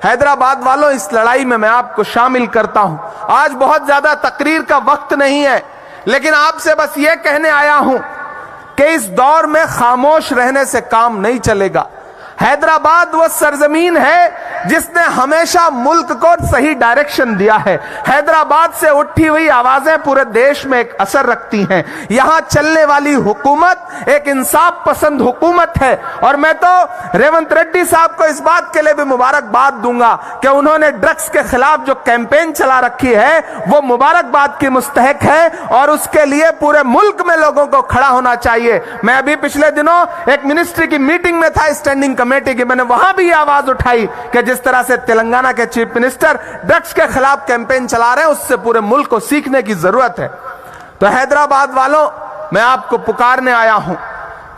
हैदराबाद वालों, इस लड़ाई में मैं आपको शामिल करता हूं। आज बहुत ज्यादा तकरीर का वक्त नहीं है, लेकिन आपसे बस ये कहने आया हूं कि इस दौर में खामोश रहने से काम नहीं चलेगा। हैदराबाद वो सरजमीन है जिसने हमेशा मुल्क को सही डायरेक्शन दिया है। हैदराबाद से उठी हुई आवाजें पूरे देश में एक असर रखती हैं। यहां चलने वाली हुकूमत एक इंसाफ पसंद हुकूमत है। और मैं तो रेवंत रेड्डी साहब को इस बात के लिए भी मुबारकबाद दूंगा कि उन्होंने ड्रग्स के खिलाफ जो कैंपेन चला रखी है वो मुबारकबाद की मुस्तहक है और उसके लिए पूरे मुल्क में लोगों को खड़ा होना चाहिए। मैं अभी पिछले दिनों एक मिनिस्ट्री की मीटिंग में था, स्टैंडिंग कमेटी की, मैंने वहां भी आवाज उठाई कि जिस तरह से तेलंगाना के चीफ मिनिस्टर ड्रग्स के खिलाफ कैंपेन चला रहे हैं उससे पूरे मुल्क को सीखने की जरूरत है। तो हैदराबाद वालों, मैं आपको पुकारने आया हूं,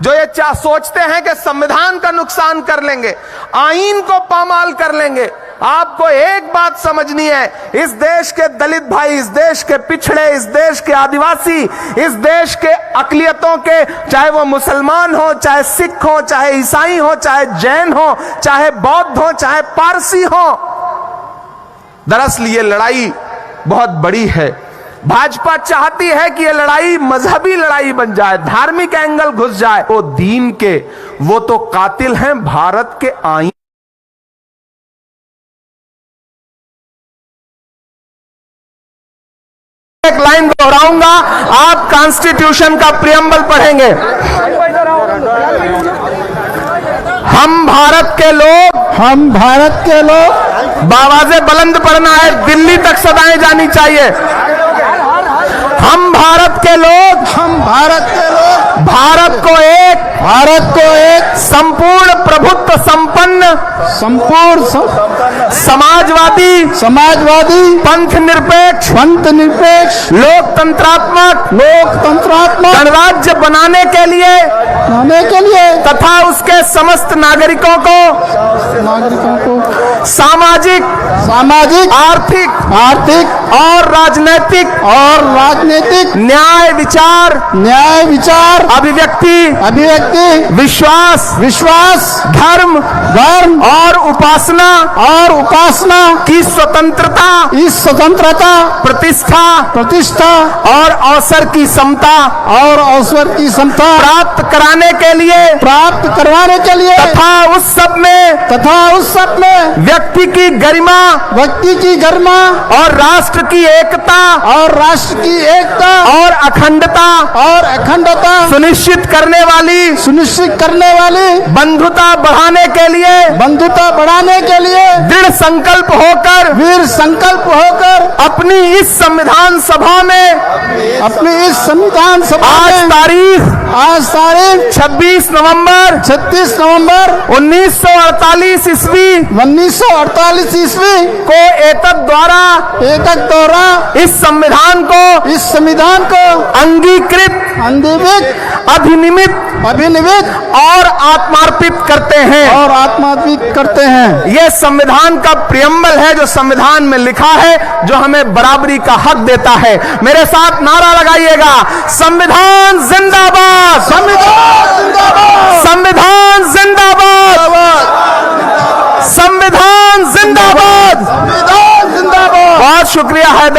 जो ये सोचते हैं कि संविधान का नुकसान कर लेंगे, आईन को पामाल कर लेंगे, आपको एक बात समझनी है। इस देश के दलित भाई, इस देश के पिछड़े, इस देश के आदिवासी, इस देश के अकलियतों के, चाहे वो मुसलमान हो, चाहे सिख हो, चाहे ईसाई हो, चाहे जैन हो, चाहे बौद्ध हो, चाहे पारसी हो, दरअसल ये लड़ाई बहुत बड़ी है। भाजपा चाहती है कि ये लड़ाई मजहबी लड़ाई बन जाए, धार्मिक एंगल घुस जाए। वो दीन के, वो तो कातिल हैं भारत के आईन। एक लाइन दोहराऊंगा, आप कॉन्स्टिट्यूशन का प्रियम्बल पढ़ेंगे। हम भारत के लोग, बावाज़े बुलंद पढ़ना है, दिल्ली तक सदाएं जानी चाहिए। हम भारत के लोग, भारत को एक संपूर्ण प्रभुत्व संपन्न समाजवादी पंथ निरपेक्ष लोकतंत्रात्मक गणराज्य बनाने के लिए तथा उसके समस्त नागरिकों को सामाजिक आर्थिक और राजनैतिक न्याय विचार अभिव्यक्ति विश्वास धर्म और उपासना की स्वतंत्रता प्रतिष्ठा और अवसर की समता प्राप्त करवाने के लिए तथा उस सब में व्यक्ति की गरिमा और राष्ट्र की एकता और अखंडता सुनिश्चित करने वाली बंधुता बढ़ाने के लिए दृढ़ संकल्प होकर अपनी इस संविधान सभा में आज तारीख 26 नवंबर 1948 ईस्वी को एतद द्वारा इस संविधान को अंगीकृत अभिनिमित और आत्मार्पित करते हैं। यह संविधान का प्रियम्बल है जो संविधान में लिखा है, जो हमें बराबरी का हक देता है। मेरे साथ नारा लगाइएगा, संविधान जिंदाबाद, संविधान जिंदाबाद, संविधान जिंदाबाद। बहुत शुक्रिया हैदराबाद।